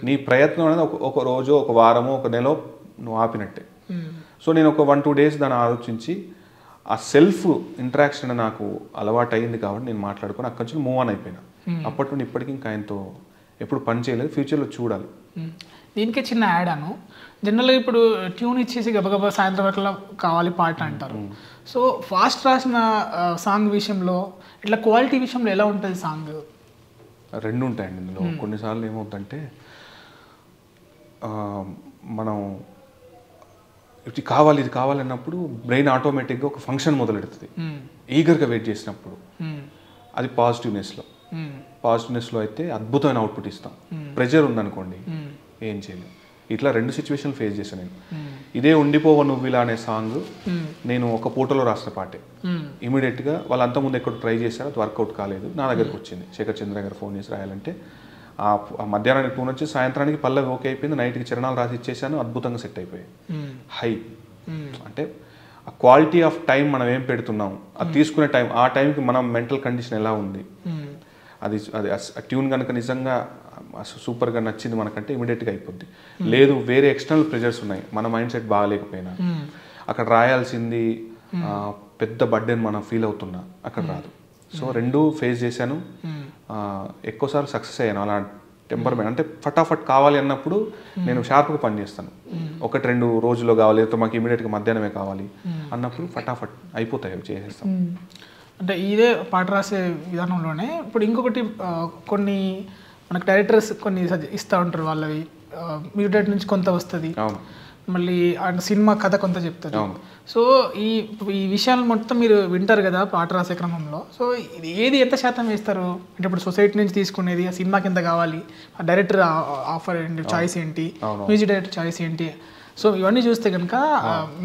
నీ ప్రయత్నం అనేది ఒక రోజు, ఒక వారమో, ఒక నెల నువ్వు ఆపినట్టే. సో నేను ఒక 1-2 డేస్ దాన్ని ఆలోచించి ఆ సెల్ఫ్ ఇంటరాక్షన్ నాకు అలవాటు అయింది కాబట్టి నేను మాట్లాడుకొని అక్కడి నుంచి మూవ్ ఆన్ అయిపోయినా. అప్పటి నుండి ఇప్పటికీ ఇంకా ఆయనతో ఎప్పుడు పని చేయలేదు, ఫ్యూచర్లో చూడాలి. దీనికే చిన్న యాడ్ అను, జనరల్గా ఇప్పుడు ట్యూన్ ఇచ్చేసి గబగబా సాయంత్రం వరకు కావాలి పాట అంటారు. సో ఫాస్ట్ రాసిన సాంగ్ విషయంలో ఇట్లా క్వాలిటీ విషయంలో ఎలా ఉంటుంది సాంగ్? రెండు ఉంటాయండి ఇందులో. కొన్నిసార్లు ఏమవుతుందంటే మనం ఇది కావాలి అన్నప్పుడు బ్రెయిన్ ఆటోమేటిక్గా ఒక ఫంక్షన్ మొదలెడుతుంది. ఈగర్గా వెయిట్ చేసినప్పుడు అది పాజిటివ్నెస్లో. పాజిటివ్నెస్లో అయితే అద్భుతమైన అవుట్పుట్ ఇస్తాం. ప్రెజర్ ఉందనుకోండి ఏం చేయలేం. ఇట్లా 2 సిచ్యువేషన్లు ఫేస్ చేశాను నేను. ఇదే ఉండిపోవ నువ్విలా అనే సాంగ్ నేను ఒక పూటలో రాసిన పాటే. ఇమీడియట్గా వాళ్ళు అంతకుముందు ఎక్కడ ట్రై చేశారు, అది వర్కౌట్ కాలేదు, నా దగ్గరకు వచ్చింది. శేఖర్ చంద్ర గారు ఫోన్ చేసి రాయాలంటే ఆ మధ్యాహ్నానికి టూన్ వచ్చి సాయంత్రానికి పల్లవి ఓకే అయిపోయింది, నైట్కి చరణాలు రాసి ఇచ్చేసాను, అద్భుతంగా సెట్ అయిపోయాయి. హై అంటే ఆ క్వాలిటీ ఆఫ్ టైం మనం ఏం పెడుతున్నాం, అది తీసుకునే టైం, ఆ టైంకి మనం మెంటల్ కండిషన్ ఎలా ఉంది, అది అది ట్యూన్ కనుక నిజంగా సూపర్గా నచ్చింది మనకంటే ఇమీడియట్గా అయిపోద్ది. లేదు వేరే ఎక్స్టర్నల్ ప్రెజర్స్ ఉన్నాయి, మన మైండ్ సెట్ బాగాలేకపోయినా అక్కడ రాయాల్సింది పెద్ద బర్డెన్ మనం ఫీల్ అవుతున్నా అక్కడ రాదు. సో 2 ఫేస్ చేశాను. ఎక్కువసార్లు సక్సెస్ అయ్యాను. అలా టెంపర్మెంట్ అంటే ఫటాఫట్ కావాలి అన్నప్పుడు నేను షార్ప్గా పనిచేస్తాను. 1-2 రోజుల్లో కావాలి, లేకపోతే మాకు ఇమీడియట్గా మధ్యాహ్నమే కావాలి అన్నప్పుడు ఫటాఫట్ అయిపోతాయి, అవి చేసేస్తాం. అంటే ఇదే పాట రాసే విధానంలోనే ఇప్పుడు ఇంకొకటి కొన్ని మనకు డైరెక్టర్స్ కొన్ని ఇస్తూ ఉంటారు, వాళ్ళవి మ్యూటెడ్ నుంచి కొంత వస్తుంది, మళ్ళీ సినిమా కథ కొంత చెప్తారు. సో ఈ విషయాలు మొత్తం మీరు వింటారు కదా పాట రాసే క్రమంలో. సో ఇది ఏది ఎంత శాతం వేస్తారు అంటే ఇప్పుడు సొసైటీ నుంచి తీసుకునేది, ఆ సినిమాకి ఎంత కావాలి, ఆ డైరెక్టర్ ఆఫర్ ఏంటి, చాయిస్ ఏంటి, మ్యూజిక్ డైరెక్టర్ చాయిస్ ఏంటి, సో ఇవన్నీ చూస్తే కనుక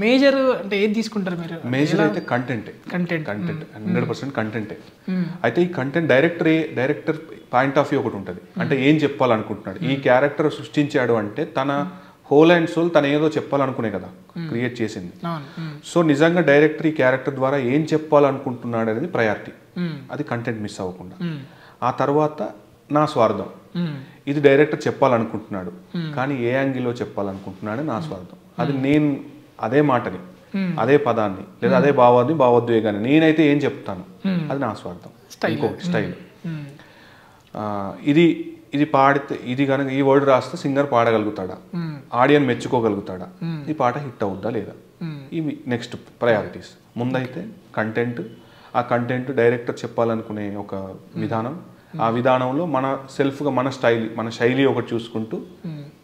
మేజర్ అంటే ఏది తీసుకుంటారు మీరు? మేజర్ అయితే కంటెంట్ 100% కంటెంటే. అయితే ఈ content director point of view ఒకటి ఉంటుంది. అంటే ఏం చెప్పాలనుకుంటున్నాడు, ఈ క్యారెక్టర్ సృష్టించాడు అంటే తన హోల్ అండ్ సోల్ తను ఏదో చెప్పాలనుకునే కదా క్రియేట్ చేసింది. సో నిజంగా డైరెక్టర్ ఈ క్యారెక్టర్ ద్వారా ఏం చెప్పాలనుకుంటున్నాడు అనేది ప్రయారిటీ. అది కంటెంట్ మిస్ అవ్వకుండా. ఆ తర్వాత నా స్వార్థం, ఇది డైరెక్టర్ చెప్పాలనుకుంటున్నాడు కానీ ఏ యాంగిల్లో చెప్పాలనుకుంటున్నాడు నా స్వార్థం. అది నేను అదే మాటని, అదే పదాన్ని, లేదా అదే భావోద్వేగాన్ని నేనైతే ఏం చెప్తాను, అది నా స్వార్థం. స్టైల్ ఇది పాడితే, ఇది కనుక ఈ వర్డ్ రాస్తే సింగర్ పాడగలుగుతాడా, ఆడియన్స్ మెచ్చుకోగలుగుతాడా, ఈ పాట హిట్ అవుద్దా లేదా, ఇవి నెక్స్ట్ ప్రయారిటీస్. ముందైతే కంటెంట్, ఆ కంటెంట్ డైరెక్టర్ చెప్పాలనుకునే ఒక విధానం, ఆ విధానంలో మన సెల్ఫ్గా మన శైలి ఒకటి చూసుకుంటూ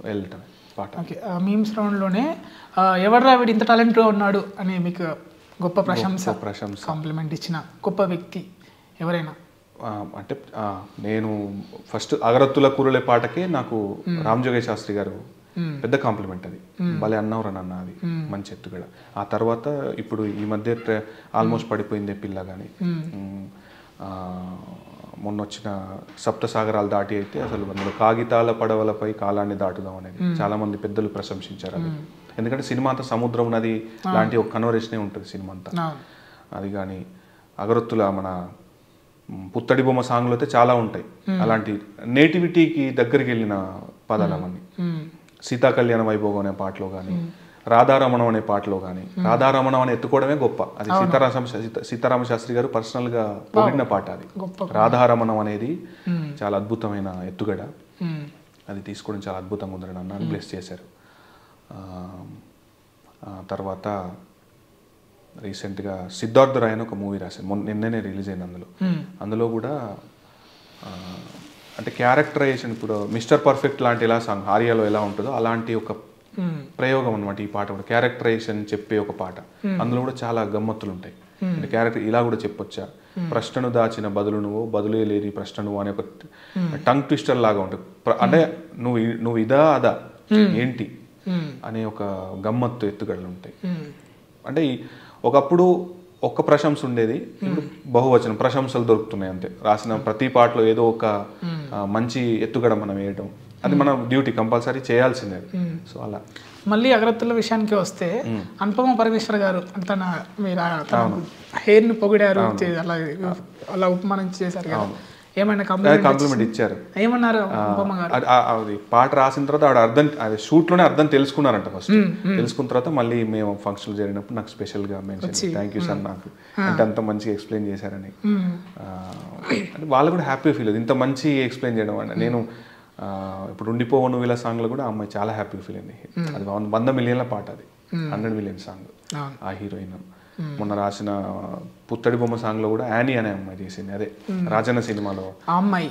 వెళ్ళటం పాట. ఓకే, మీమ్స్ రౌండ్లోనే ఎవర్రా వీడు ఇంత టాలెంట్గా ఉన్నాడు అని మీకు గొప్ప ప్రశంస కాంప్లిమెంట్ ఇచ్చిన గొప్ప వ్యక్తి ఎవరైనా? అంటే నేను ఫస్ట్ అగరత్తుల కూరలే పాటకే నాకు రామ్ జోగయ్య శాస్త్రి గారు పెద్ద కాంప్లిమెంట్. అది భలే అన్నవరు అన్న, అది మంచి ఎత్తుగడ. ఆ తర్వాత ఇప్పుడు ఈ మధ్య ఆల్మోస్ట్ పడిపోయిందే పిల్ల కానీ, మొన్న వచ్చిన సప్తసాగరాలు దాటి అయితే అసలు అందులో కాగితాల పడవలపై కాలాన్ని దాటుదాం అనేది చాలా మంది పెద్దలు ప్రశంసించారు. అది ఎందుకంటే సినిమా అంతా సముద్రం నది లాంటి ఒక కన్వర్సేషనే ఉంటుంది సినిమా అంతా. అది కానీ అగరత్తుల మన పుత్తడి బొమ్మ సాంగ్లు అయితే చాలా ఉంటాయి అలాంటి నేటివిటీకి దగ్గరికి వెళ్ళిన పదాలు అవన్నీ. సీతాకళ్యాణ వైభోగం అనే పాటలో కానీ, రాధారమణం అనే పాటలో కానీ, రాధారమణం అని ఎత్తుకోవడమే గొప్ప. అది సీతారామ శాస్త్రి గారు పర్సనల్గా పొగిడిన పాట. అది రాధారమణం అనేది చాలా అద్భుతమైన ఎత్తుగడ. అది తీసుకోవడం చాలా అద్భుతంగా ఉందని నన్ను బ్లెస్ చేశారు. తర్వాత రీసెంట్గా సిద్ధార్థ రాయ్ అని ఒక మూవీ రాశాను, నిన్ననే రిలీజ్ అయింది. అందులో కూడా అంటే క్యారెక్టరైజేషన్, ఇప్పుడు మిస్టర్ పర్ఫెక్ట్ లాంటి ఎలా సాంగ్ ఆర్యాలో ఎలా ఉంటుందో అలాంటి ఒక ప్రయోగం అనమాట ఈ పాట కూడా. క్యారెక్టరైజేషన్ చెప్పే ఒక పాట. అందులో కూడా చాలా గమ్మత్తులు ఉంటాయి. అంటే క్యారెక్టర్ ఇలా కూడా చెప్పొచ్చా, ప్రశ్నను దాచిన బదులు నువ్వు, బదులే లేని ప్రశ్న నువ్వు అనే ఒక టంగ్ ట్విస్టర్ లాగా ఉంటుంది. అంటే నువ్వు ఇదా అదా ఏంటి అనే ఒక గమ్మత్తు ఎత్తుగడలు ఉంటాయి. అంటే ఒకప్పుడు ఒక్క ప్రశంస ఉండేది, ఇప్పుడు బహువచనం ప్రశంసలు దొరుకుతున్నాయి అంతే. రాసిన ప్రతి పాటలో ఏదో ఒక మంచి ఎత్తుగడ మనం వేయడం, అది మన డ్యూటీ, కంపల్సరీ చేయాల్సిందే. సో అలా మళ్ళీ అగరత్తుల విషయానికి వస్తే అనుపమ పరమేశ్వర్ గారు తన హెయిర్ ని పొగిడారు, అలా ఉపమానం చేశారు కదా, ఏమైనా కాంప్లిమెంట్ ఇచ్చారు? ఏమన్నారు? అది పాట రాసిన తర్వాత ఆవిడ అర్థం, అది షూట్ లోనే అర్థం తెలుసుకున్నారంట. ఫస్ట్ తెలుసుకున్న తర్వాత మళ్ళీ మేము ఫంక్షన్ జరిగినప్పుడు నాకు స్పెషల్ గా మెన్షన్, థ్యాంక్ యూ సార్ నాకు అంటే అంత మంచిగా ఎక్స్ప్లెయిన్ చేశారని. అంటే వాళ్ళు కూడా హ్యాపీ ఫీల్ అయింది ఇంత మంచి ఎక్స్ప్లెయిన్ చేయడం. అంటే నేను ఇప్పుడు ఉండిపోవు నువ్వు ఇలా సాంగ్ లో కూడా అమ్మాయి చాలా హ్యాపీ ఫీల్ అయింది. అది 100 మిలియన్ల పాట, అది 100 మిలియన్ సాంగ్. ఆ హీరోయిన్ మొన్న రాసిన పుత్తడి బొమ్మ సాంగ్ లో కూడా యానీ అనే అమ్మాయి చేసింది, అదే రాజన్న సినిమాలో అమ్మాయి.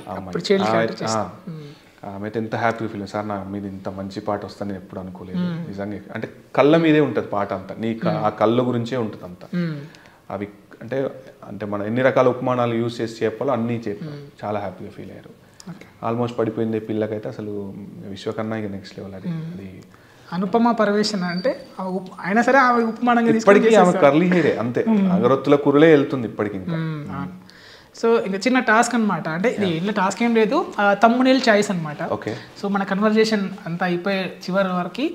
ఆమె ఎంత హ్యాపీ ఫీల్ అయింది, సార్ నా మీద ఇంత మంచి పాట వస్తుంది నేను ఎప్పుడు అనుకోలేదు నిజంగా. అంటే కళ్ళ మీదే ఉంటుంది పాట అంతా, నీ ఆ కళ్ళ గురించే ఉంటుంది అంతా. అవి అంటే అంటే మనం ఎన్ని రకాల ఉపమానాలు యూజ్ చేసి చెప్పాలో అన్నీ చెప్పారు. చాలా హ్యాపీగా ఫీల్ అయ్యారు. ఆల్మోస్ట్ పడిపోయింది పిల్లకైతే అసలు విశ్వకన్నా ఇక నెక్స్ట్ లెవెల్. అది అనుపమ పరవేశన అంటే అయినా సరే ఆమె ఉపమానంగా ఇప్పటికీ ఆమె కర్లీ హెయిరే అంతే, అగరొత్తుల కురులే వెళ్తుంది ఇప్పటికి. ఇంకా సో ఇంకా చిన్న టాస్క్ అనమాట, అంటే ఇది ఇంట్లో టాస్క్ ఏం లేదు, తమ్మునేల్ చాయిస్ అనమాట. ఓకే. సో మన కన్వర్జేషన్ అంతా అయిపోయే చివరి వరకు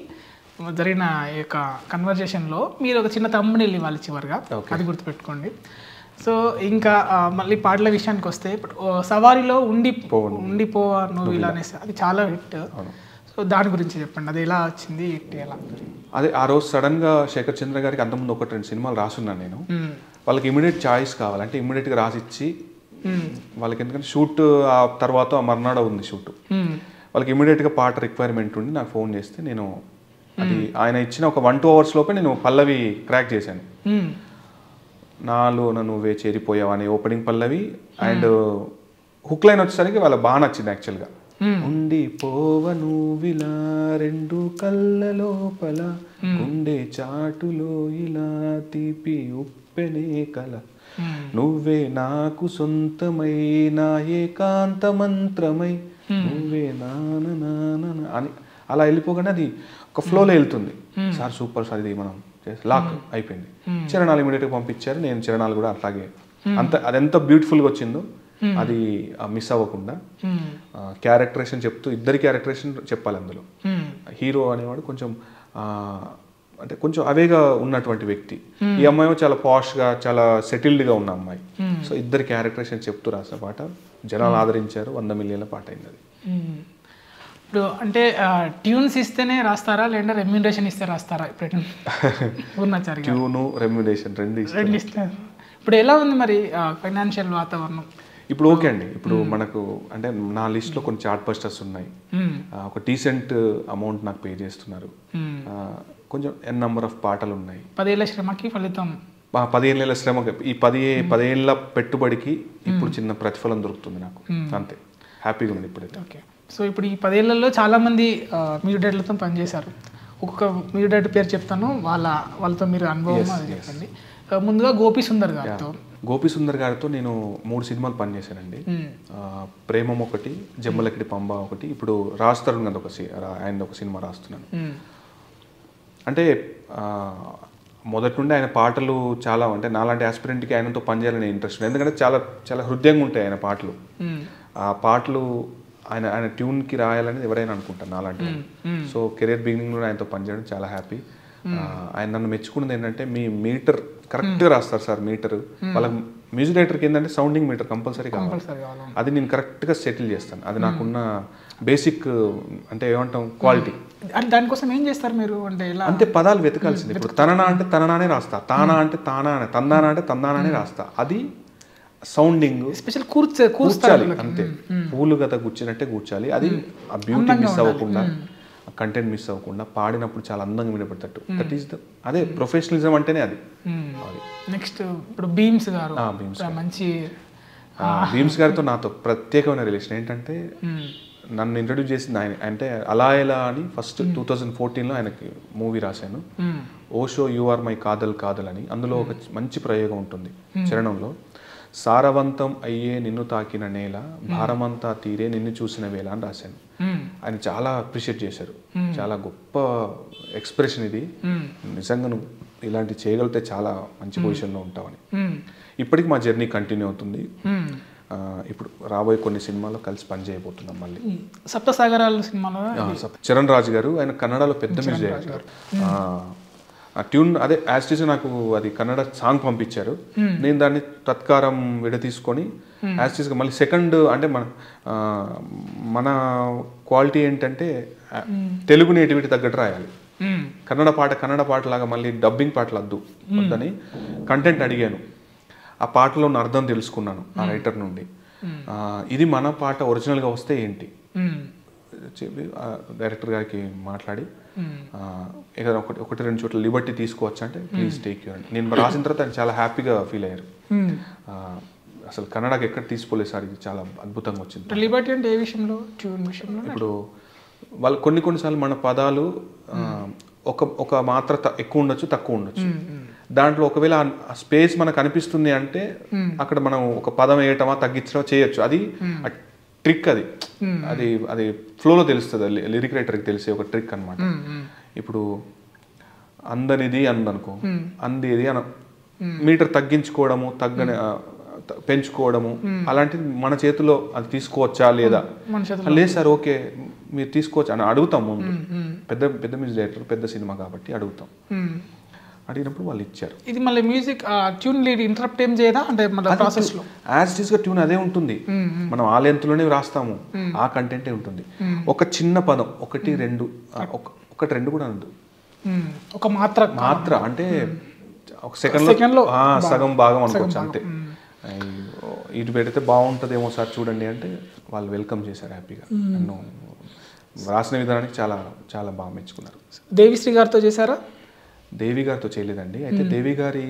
జరిగిన ఈ యొక్క కన్వర్జేషన్లో మీరు ఒక చిన్న తమ్మునేల్ ఇవ్వాలి చివరిగా, అది గుర్తుపెట్టుకోండి. సో ఇంకా మళ్ళీ పాటల విషయానికి వస్తే ఇప్పుడు సవారీలో ఉండిపోవా నువ్వు ఇలా అనేసి అది చాలా హిట్. సో దాని గురించి చెప్పండి, అది ఎలా వచ్చింది ఎలా? అదే ఆ రోజు సడన్గా శేఖర్ చంద్ర గారికి అంతకుముందు 1-2 సినిమాలు రాసున్నాను నేను. వాళ్ళకి ఇమీడియట్ చాయిస్ కావాలంటే ఇమీడియట్గా రాసిచ్చి వాళ్ళకి, ఎందుకంటే షూట్ ఆ తర్వాత మర్నాడు ఉంది షూట్, వాళ్ళకి ఇమీడియట్గా పాట రిక్వైర్మెంట్ ఉండి నాకు ఫోన్ చేస్తే నేను అది ఆయన ఇచ్చిన ఒక 1-2 అవర్స్ లోపే నేను పల్లవి క్రాక్ చేశాను. నాలో నువ్వే చేరిపోయావు అనే opening Pallavi and hook line వచ్చేసరికి వాళ్ళకి బాగా నచ్చింది యాక్చువల్గా. ఉండిపోవ నువ్విలా 2 కళ్ళ లోపల గుండె చాటులో ఇలా తీపి ఉప్పెనే కల నువ్వే నాకు సొంతమై నా ఏకాంత మంత్రమై నువ్వే నాన అని అలా వెళ్ళిపోగానే అది ఒక ఫ్లోలో వెళ్తుంది. సార్ సూపర్ సార్, ఇది మనం లాక్ అయిపోయింది. చరణాలు ఇమీడియట్గా పంపించారు, నేను చరణాలు కూడా అట్లాగే అంత అది ఎంత బ్యూటిఫుల్గా వచ్చిందో అది మిస్ అవ్వకుండా క్యారెక్టరేషన్ చెప్తూ, ఇద్దరి క్యారెక్టరేషన్ చెప్పాలి అందులో. హీరో అనేవాడు కొంచెం అంటే కొంచెం అవేగా ఉన్నటువంటి వ్యక్తి, ఈ అమ్మాయి చాలా పాష్గా చాలా సెటిల్డ్గా ఉన్న అమ్మాయి. సో ఇద్దరి క్యారెక్టరేషన్ చెప్తూ రాసిన పాట జనాలు ఆదరించారు, 100 మిలియన్ల పాట అయింది అది. ఇప్పుడు అంటే ట్యూన్స్ ఇస్తేనే రాస్తారా లేదా రెమ్యూనరేషన్ ఇస్తే రాస్తారా? ఇప్పుడు ట్యూను రెమ్యూనరేషన్ రెండు ఇస్తారు. ఇప్పుడు ఎలా ఉంది మరి ఫైనాన్షియల్ వాతావరణం? ఇప్పుడు ఓకే అండి, ఇప్పుడు మనకు అంటే నా లిస్ట్లో కొన్ని చార్ట్ బస్టర్స్ ఉన్నాయి, ఒక డీసెంట్ అమౌంట్ నాకు పే చేస్తున్నారు, కొంచెం నెంబర్ ఆఫ్ పాటలు ఉన్నాయి. 10 ఏళ్ల శ్రమకి ఫలితం, 15 ఏళ్ల శ్రమకి ఈ 10 ఏళ్ల పెట్టుబడికి ఇప్పుడు చిన్న ప్రతిఫలం దొరుకుతుంది నాకు, అంతే. హ్యాపీగా ఉంది ఇప్పుడైతే. ఓకే. సో ఇప్పుడు ఈ 10 ఏళ్లలో చాలామంది మ్యూజిక్ డైరెక్టర్లతో పనిచేశారు. ఒక్కొక్క మ్యూజిక్ డైరెక్టర్ పేరు చెప్తాను, వాళ్ళతో మీరు అనుభవం అది చెప్పండి. ముందుగా గోపి సుందర్ గారితో నేను 3 సినిమాలు పనిచేశానండి. ప్రేమం ఒకటి, జమ్మలకిడి పంబ ఒకటి, ఇప్పుడు రాజ్ తరుణ్ గారి ఆయన ఒక సినిమా రాస్తున్నాను. అంటే మొదటి నుండి ఆయన పాటలు చాలా, అంటే నాలాంటి ఆస్పిరెంట్కి ఆయనతో పనిచేయాలని ఇంట్రెస్ట్, ఎందుకంటే చాలా చాలా హృదయంగా ఉంటాయి ఆయన పాటలు. ఆ పాటలు ఆయన ట్యూన్కి రాయాలని ఎవరైనా అనుకుంటారు నాలాంటి. సో కెరీర్ బిగినింగ్లో ఆయనతో పనిచేయడం చాలా హ్యాపీ. ఆయన నన్ను మెచ్చుకున్నది ఏంటంటే, మీ మీటర్ కరెక్ట్గా రాస్తారు సార్. మీటర్ వాళ్ళకి మ్యూజిక్ డైరెక్టర్కి ఏంటంటే సౌండింగ్ మీటర్ కంపల్సరీ కావాలి, అది నేను కరెక్ట్గా సెటిల్ చేస్తాను. అది నాకున్న బేసిక్ అంటే ఏమంటాం క్వాలిటీ. దానికోసం ఏం చేస్తారు మీరు? అంటే అంతే పదాలు వెతకాల్సింది. ఇప్పుడు తననా అంటే తననానే రాస్తా, తానా అంటే తానా అనే, తందానా అంటే తందానానే రాస్తా. అది సౌండింగ్ స్పెషల్ కూర్చాలి అంతే, పూలు గత కూర్చున్నట్టే కూర్చాలి. అది ఆ బ్యూటీ మిస్ అవ్వకుండా, కంటెంట్ మిస్ అవ్వకుండా, పాడినప్పుడు చాలా అందంగా వినపడతట్టు. దట్ ఈస్ ద అదే ప్రొఫెషనలిజం అంటేనే అది. నెక్స్ట్ ఇప్పుడు భీమ్స్ గారు, మంచి భీమ్స్ గారితో నాతో ప్రత్యేకమైన రిలేషన్ ఏంటంటే, నన్ను ఇంట్రడ్యూస్ చేసింది ఆయన. అంటే అలా ఎలా అని ఫస్ట్ 2014లో ఆయనకి మూవీ రాశాను, Osho you are my Kadhal Kadhal అని. అందులో ఒక మంచి ప్రయోగం ఉంటుంది చరణంలో, సారవంతం అయ్యే నిన్ను తాకిన నేల, భారమంతా తీరే నిన్ను చూసిన వేళ అని రాశాను. ఆయన చాలా అప్రిషియేట్ చేశారు, చాలా గొప్ప ఎక్స్ప్రెషన్ ఇది, నిజంగా నువ్వు ఇలాంటి చేయగలిగితే చాలా మంచి పొజిషన్లో ఉంటావని. ఇప్పటికి మా జర్నీ కంటిన్యూ అవుతుంది. ఇప్పుడు రాబోయే కొన్ని సినిమాల్లో కలిసి పని చేయబోతున్నాం మళ్ళీ. సప్తసాగరాల సినిమాలో చరణ్ రాజ్ గారు, ఆయన కన్నడలో పెద్ద మ్యూజిక్ డైరెక్టర్. ఆ ట్యూన్ అదే యాస్టీస్ నాకు అది కన్నడ సాంగ్ పంపించారు, నేను దాన్ని తత్కారం విడతీసుకొని యాస్టీస్గా మళ్ళీ సెకండ్, అంటే మన క్వాలిటీ ఏంటంటే తెలుగు నేటివిటీ తగ్గట్టు రాయాలి. కన్నడ పాట లాగా మళ్ళీ డబ్బింగ్ పాటలు వద్దని కంటెంట్ అడిగాను. ఆ పాటలో ఉన్న అర్థం తెలుసుకున్నాను ఆ రైటర్ నుండి. ఇది మన పాట ఒరిజినల్గా వస్తే ఏంటి చెప్పి డైరెక్టర్ గారికి మాట్లాడి, ఏదైనా 1-2 చోట్ల లిబర్టీ తీసుకోవచ్చు అంటే ప్లీజ్ టేక్ యూ అని నేను రాసిన తర్వాత ఆయన చాలా హ్యాపీగా ఫీల్ అయ్యారు. అసలు కన్నడకి ఎక్కడ తీసుకోలేదు సార్, ఇది చాలా అద్భుతంగా వచ్చింది. లిబర్టీ అంటే ఏ విషయంలో? ట్యూన్ విషయంలో. ఇప్పుడు వాళ్ళు కొన్నిసార్లు మన పదాలు ఒక మాత్ర ఎక్కువ ఉండొచ్చు, తక్కువ ఉండొచ్చు. దాంట్లో ఒకవేళ ఆ స్పేస్ మనకు అనిపిస్తుంది అంటే అక్కడ మనం ఒక పదం వేయటమా తగ్గించడమా చేయొచ్చు. అది ట్రిక్, అది అది అది ఫ్లోలో తెలుస్తుంది, లిరిక్ రైటర్కి తెలిసే ఒక ట్రిక్ అనమాట. ఇప్పుడు అందనిది అందనుకో, అందేది అన మీటర్ తగ్గించుకోవడము, పెంచుకోవడము అలాంటిది మన చేతిలో అది తీసుకోవచ్చా లేదా, లేదు సార్ ఓకే మీరు తీసుకోవచ్చు అని అడుగుతాం ముందు. పెద్ద పెద్ద మ్యూజిక్ డైరెక్టర్, పెద్ద సినిమా కాబట్టి అడుగుతాం. అడిగినప్పుడు వాళ్ళు ఇచ్చారు. ఇది మళ్ళీ మ్యూజిక్ ట్యూన్ లీడ్ ఇంటరప్ట్ ఏం చేయదా అంటే మన ప్రాసెస్ లో యాజ్ ఇట్ ఈస్ గా ట్యూన్ అదే ఉంటుంది. మనం ఆ లెంత్ లోనే రాస్తాము, ఆ కంటెంటే ఉంటుంది. ఒక చిన్న పదం, ఒకటి రెండు కూడా అనదు, ఒక మాత్ర అంటే ఒక సెకండ్ లో సగం భాగం అనుకోవచ్చు అంతే. ఇటు పెడితే బాగుంటుందేమో సార్ చూడండి అంటే వాళ్ళు వెల్కమ్ చేశారు హ్యాపీగా. నన్ను రాసిన విధానానికి చాలా చాలా బాగా మెచ్చుకున్నారు. దేవిశ్రీ గారితో చేశారా? దేవి గారితో చేయలేదండి. అయితే దేవి గారి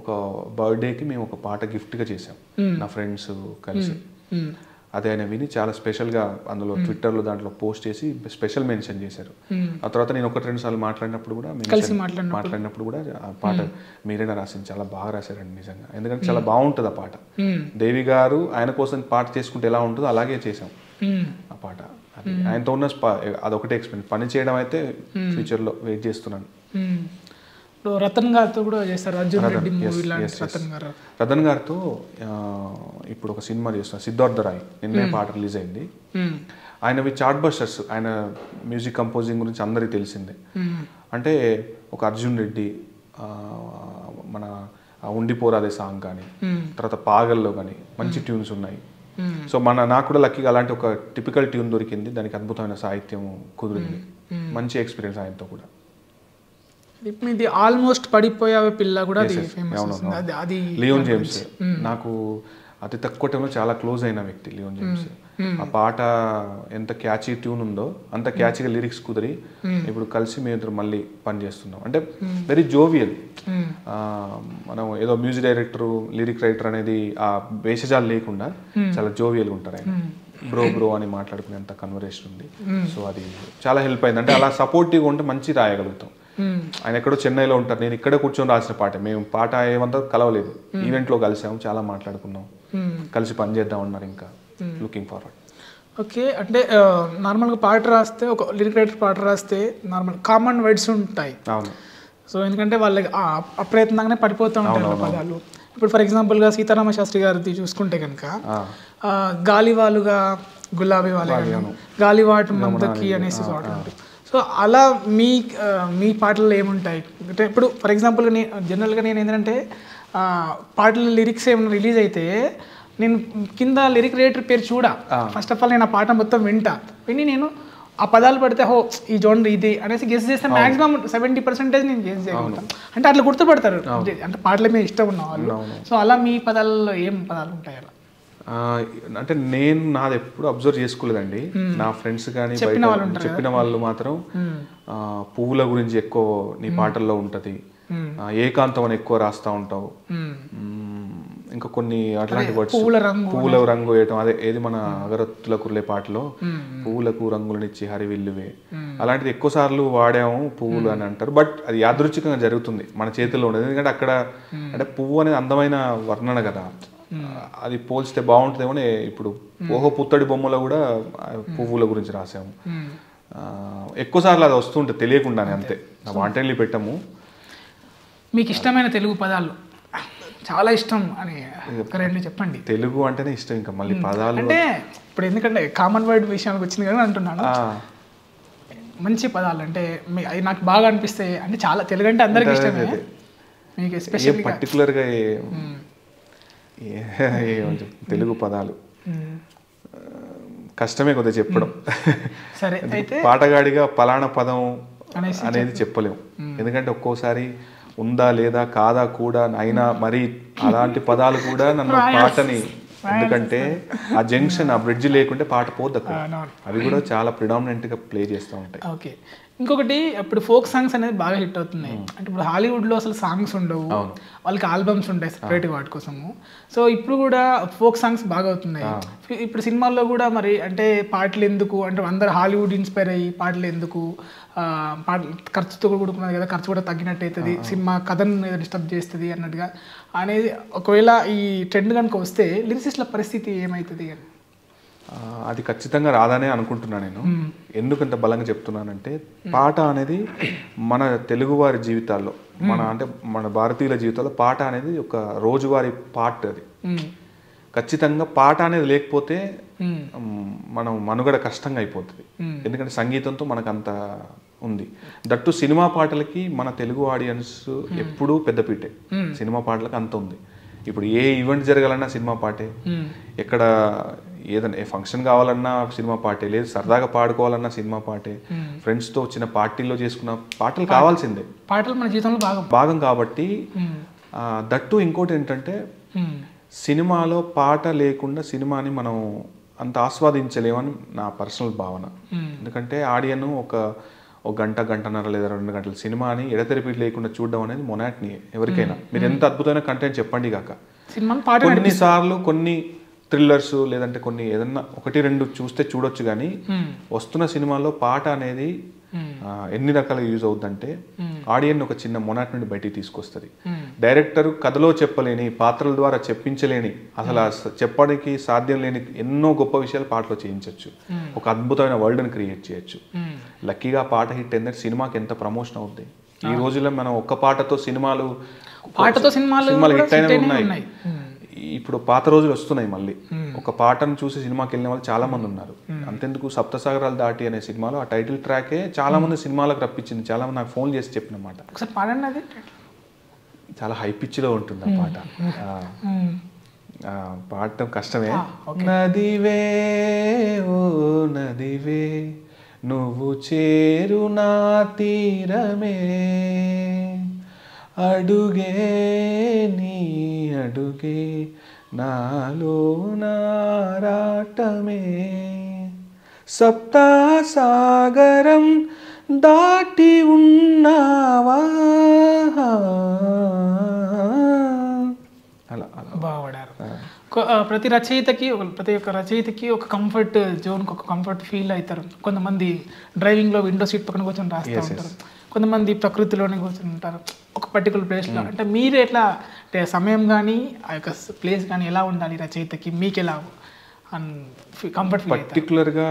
ఒక బర్త్డేకి మేము ఒక పాట గిఫ్ట్గా చేసాం నా ఫ్రెండ్స్ కలిసి. అదే ఆయన విని చాలా స్పెషల్గా అందులో ట్విట్టర్లో దాంట్లో పోస్ట్ చేసి స్పెషల్ మెన్షన్ చేశారు. ఆ తర్వాత నేను 1-2 సార్లు మాట్లాడినప్పుడు కూడా ఆ పాట మీరైనా రాసింది, చాలా బాగా రాశారండి నిజంగా. ఎందుకంటే చాలా బాగుంటుంది ఆ పాట. దేవి గారు ఆయన కోసం పాట చేసుకుంటే ఎలా ఉంటుందో అలాగే చేసాం ఆ పాట. అది ఆయనతో ఉన్న అదొకటే ఎక్స్పీరియన్స్. పని చేయడం అయితే ఫ్యూచర్లో వెయిట్ చేస్తున్నాను. రతన్ గారితో కూడా చేస్తారు, అర్జున్ రెడ్డి మూవీ లాంటి. రతన్ గారితో ఇప్పుడు ఒక సినిమా చేస్తున్నారు, సిద్ధార్థ రాయ్. నిన్నే పాట రిలీజ్ అయింది. ఆయనవి చార్ట్ బస్టర్స్. ఆయన మ్యూజిక్ కంపోజింగ్ గురించి అందరికీ తెలిసిందే. అంటే ఒక అర్జున్ రెడ్డి, మన ఉండిపోరాదే సాంగ్ కానీ, తర్వాత పాగల్లో కానీ మంచి ట్యూన్స్ ఉన్నాయి. సో నాకు కూడా లక్కీగా అలాంటి ఒక టిపికల్ ట్యూన్ దొరికింది, దానికి అద్భుతమైన సాహిత్యం కుదిరింది. మంచి ఎక్స్పీరియన్స్ ఆయనతో కూడా. ఇది ఆల్మోస్ట్ పడిపోయావే పిల్ల కూడా అది లియోన్ జేమ్స్. నాకు అతి తక్కువ టైంలో చాలా క్లోజ్ అయిన వ్యక్తి లియోన్ జేమ్స్. ఆ పాట ఎంత క్యాచీ ట్యూన్ ఉందో అంత క్యాచీగా లిరిక్స్ కుదిరి ఇప్పుడు కలిసి మేము మళ్ళీ పని చేస్తున్నాం. అంటే వెరీ జోవియల్. మనం ఏదో మ్యూజిక్ డైరెక్టర్, లిరిక్ రైటర్ అనేది ఆ వేషజాలు లేకుండా చాలా జోవియల్గా ఉంటారు ఆయన. బ్రో అని మాట్లాడుకునేంత కన్వర్సేషన్ ఉంది. సో అది చాలా హెల్ప్ అయింది. అంటే అలా సపోర్టివ్గా ఉంటే మంచి రాయగలుగుతాం. ఆయన ఎక్కడో చెన్నైలో ఉంటారు, నేను ఇక్కడ కూర్చొని రాసిన పాట. మేము పాట ఏమంతా కలవలేదు, ఈవెంట్లో కలిసాము, చాలా మాట్లాడుకున్నాం, కలిసి పని చేద్దాం అన్నారు. ఇంకా లుకింగ్ ఫార్వర్డ్. ఓకే, అంటే నార్మల్గా పాట రాస్తే, ఒక లిరిక్ రైటర్ పాట రాస్తే నార్మల్ కామన్ వర్డ్స్ ఉంటాయి. అవును. సో ఎందుకంటే వాళ్ళకి అప్రయత్నంగానే పడిపోతూ ఉంటాయి పదాలు. ఇప్పుడు ఫర్ ఎగ్జాంపుల్గా సీతారామ శాస్త్రి గారిది చూసుకుంటే కనుక గాలివాలుగా గులాబీ వాళ్ళ గాలివాటు మందకి అనేసి పాట ఉంటుంది. సో అలా మీ పాటల్లో ఏముంటాయి అంటే, ఇప్పుడు ఫర్ ఎగ్జాంపుల్ జనరల్గా నేను ఏంటంటే పాటల లిరిక్స్ ఏమైనా రిలీజ్ అయితే నేను కింద లిరిక్ రైటర్ పేరు చూడా. ఫస్ట్ ఆఫ్ ఆల్ నేను ఆ పాట మొత్తం విని నేను ఆ పదాలు పడితే హో ఈ జోనర్ ఇది అనేసి గెస్ చేస్తే మాక్సిమం 70% నేను గెస్ చేయగలుగుతాను. అంటే అట్లా గుర్తుపడతారు, అంటే పాటల మీద ఇష్టం ఉన్న వాళ్ళు. సో అలా మీ పదాల్లో ఏం పదాలు ఉంటాయి అలా? అంటే నేను నాది ఎప్పుడు అబ్జర్వ్ చేసుకోలేదండి. నా ఫ్రెండ్స్ కానీ చెప్పిన వాళ్ళు మాత్రం పువ్వుల గురించి ఎక్కువ నీ పాటల్లో ఉంటది, ఏకాంతం అని ఎక్కువ రాస్తా ఉంటావు, ఇంకా కొన్ని అట్లాంటి వర్డ్స్, పువ్వుల రంగు వేయటం, అదే ఏది మన అగరత్తుల కుర్లే పాటలో పువ్వులకు రంగులనిచ్చి హరివిల్లువే, అలాంటిది ఎక్కువ సార్లు వాడాము పువ్వులు అని అంటారు. బట్ అది యాదృచ్ఛికంగా జరుగుతుంది, మన చేతిలో ఉండదు. ఎందుకంటే అక్కడ అంటే పువ్వు అనేది అందమైన వర్ణన కదా, అది పోల్చితే బాగుంటుందేమో. ఇప్పుడు ఓహో పుత్తడి బొమ్మలో కూడా పువ్వుల గురించి రాసాము. ఎక్కువ సార్లు అది వస్తుంటుంది తెలియకుండానే, అంతే, వాంటెడ్లీ పెట్టాము. మీకు ఇష్టమైన తెలుగు పదాలు, చాలా ఇష్టం అని రెండు చెప్పండి. తెలుగు అంటేనే ఇష్టం, ఇంకా మళ్ళీ పదాలు అంటే ఇప్పుడు ఎందుకంటే కామన్ వర్డ్ విషయానికి వచ్చింది కదా అంటున్నాను. మంచి పదాలు అంటే అవి నాకు బాగా అనిపిస్తాయి. అంటే చాలా తెలుగు అంటే అందరికి ఇష్టమే, మీకు ఎస్పెషల్లీ పర్టికులర్గా తెలుగు పదాలు కష్టమే కొద్దిగా చెప్పడం. సరే, అయితే పాటగాడిగా పలానా పదం అనేది చెప్పలేము. ఎందుకంటే ఒక్కోసారి ఉందా లేదా కాదా కూడా అయినా మరి అలాంటి పదాలు కూడా నన్ను పాటని, ఎందుకంటే ఆ జంక్షన్, ఆ బ్రిడ్జ్ లేకుంటే పాట పోద్దు అక్కడ. అవి కూడా చాలా ప్రిడామినెంట్గా ప్లే చేస్తూ ఉంటాయి. ఓకే, ఇంకొకటి ఇప్పుడు ఫోక్ సాంగ్స్ అనేది బాగా హిట్ అవుతున్నాయి. అంటే ఇప్పుడు హాలీవుడ్లో అసలు సాంగ్స్ ఉండవు, వాళ్ళకి ఆల్బమ్స్ ఉంటాయి సెపరేట్గా వాటి కోసము. సో ఇప్పుడు కూడా ఫోక్ సాంగ్స్ బాగా అవుతున్నాయి. ఇప్పుడు సినిమాల్లో కూడా మరి అంటే పాటలు ఎందుకు అంటే అందరు హాలీవుడ్ ఇన్స్పైర్ అయ్యి పాటలు ఎందుకు, పాటలు ఖర్చుతో కూడుకున్నది కదా, ఖర్చు కూడా తగ్గినట్టు అవుతుంది, సినిమా కథను డిస్టర్బ్ చేస్తుంది అన్నట్టుగా అనేది ఒకవేళ ఈ ట్రెండ్ కనుక వస్తే లిరిసిస్ట్ల పరిస్థితి ఏమవుతుంది అని? అది ఖచ్చితంగా రాదనే అనుకుంటున్నా నేను. ఎందుకంత బలంగా చెప్తున్నానంటే పాట అనేది మన తెలుగువారి జీవితాల్లో మన భారతీయుల జీవితాల్లో పాట అనేది ఒక రోజువారీ పార్ట్. అది ఖచ్చితంగా పాట అనేది లేకపోతే మనం మనుగడ కష్టంగా అయిపోతుంది. ఎందుకంటే సంగీతంతో మనకు అంత ఉంది. దట్టు సినిమా పాటలకి మన తెలుగు ఆడియన్స్ ఎప్పుడూ పెద్దపీటే. సినిమా పాటలకు అంత ఉంది. ఇప్పుడు ఏ ఈవెంట్ జరగాలన్నా సినిమా పాటే, ఎక్కడ ఏదైనా ఏ ఫంక్షన్ కావాలన్నా సినిమా పాటే, లేదు సరదాగా పాడుకోవాలన్నా సినిమా పాటే, ఫ్రెండ్స్తో వచ్చిన పార్టీలో చేసుకున్న పాటలు కావాల్సిందే. పాటలు మన జీవితంలో భాగం కాబట్టి దట్టు ఇంకోటి ఏంటంటే సినిమాలో పాట లేకుండా సినిమాని మనం అంత ఆస్వాదించలేమని నా పర్సనల్ భావన. ఎందుకంటే ఆడియన్ ఒక గంటన్నర లేదా 2 గంటల సినిమాని ఎడతెరిపి లేకుండా చూడడం అనేది మొనాట్ని ఎవరికైనా. మీరు ఎంత అద్భుతమైన కంటెంట్ చెప్పండి కాక, కొన్నిసార్లు కొన్ని థ్రిల్లర్స్ లేదంటే కొన్ని ఏదన్నా 1-2 చూస్తే చూడొచ్చు, కానీ వస్తున్న సినిమాలో పాట అనేది ఎన్ని రకాలుగా యూజ్ అవుతుందంటే ఆడియన్ ఒక చిన్న మొనాట్ నుండి బయటికి తీసుకొస్తుంది. డైరెక్టర్ కథలో చెప్పలేని, పాత్రల ద్వారా చెప్పించలేని, అసలు చెప్పడానికి సాధ్యం లేని ఎన్నో గొప్ప విషయాలు పాటలో చేయించవచ్చు. ఒక అద్భుతమైన వరల్డ్ని క్రియేట్ చేయొచ్చు. లక్కీగా పాట హిట్ అయిందంటే సినిమాకి ఎంత ప్రమోషన్ అవుతుంది. ఈ రోజుల్లో మనం ఒక్క పాటతో సినిమాలు హిట్ అయినవి ఉన్నాయి. ఇప్పుడు పాత రోజులు వస్తున్నాయి మళ్ళీ. ఒక పాటను చూసి సినిమాకి వెళ్ళిన వాళ్ళు చాలా మంది ఉన్నారు. అంతెందుకు సప్తసాగరాలు దాటి అనే సినిమాలో ఆ టైటిల్ ట్రాకే చాలా మంది సినిమాలకు రప్పించింది. చాలా మంది నాకు ఫోన్ చేసి చెప్పినమాట. చాలా హై పిచ్ లో ఉంటుంది ఆ పాట. పాడటం కష్టమే. నదివే ఓ నదివే నువ్వు చేరు నా తీరమే, అడుగే నీ అడుగే నాలో నారాటమే, సప్తసాగరం దాటి ఉన్నావా. అలా బాగుపడారు. ప్రతి ఒక్క రచయితకి ఒక కంఫర్ట్ జోన్, ఒక కంఫర్ట్ ఫీల్ అవుతారు. కొంతమంది డ్రైవింగ్లో విండో సీట్ పక్కన కూర్చొని రాస్తూ ఉంటారు, కొంతమంది ప్రకృతిలోనే కూర్చొని ఉంటారు ఒక పర్టికులర్ ప్లేస్లో. అంటే మీరు ఎట్లా అంటే సమయం కానీ ఆ యొక్క ప్లేస్ కానీ ఎలా ఉండాలి రచయితకి, మీకు ఎలా కంఫర్ట్ ఫీల్? పర్టికులర్గా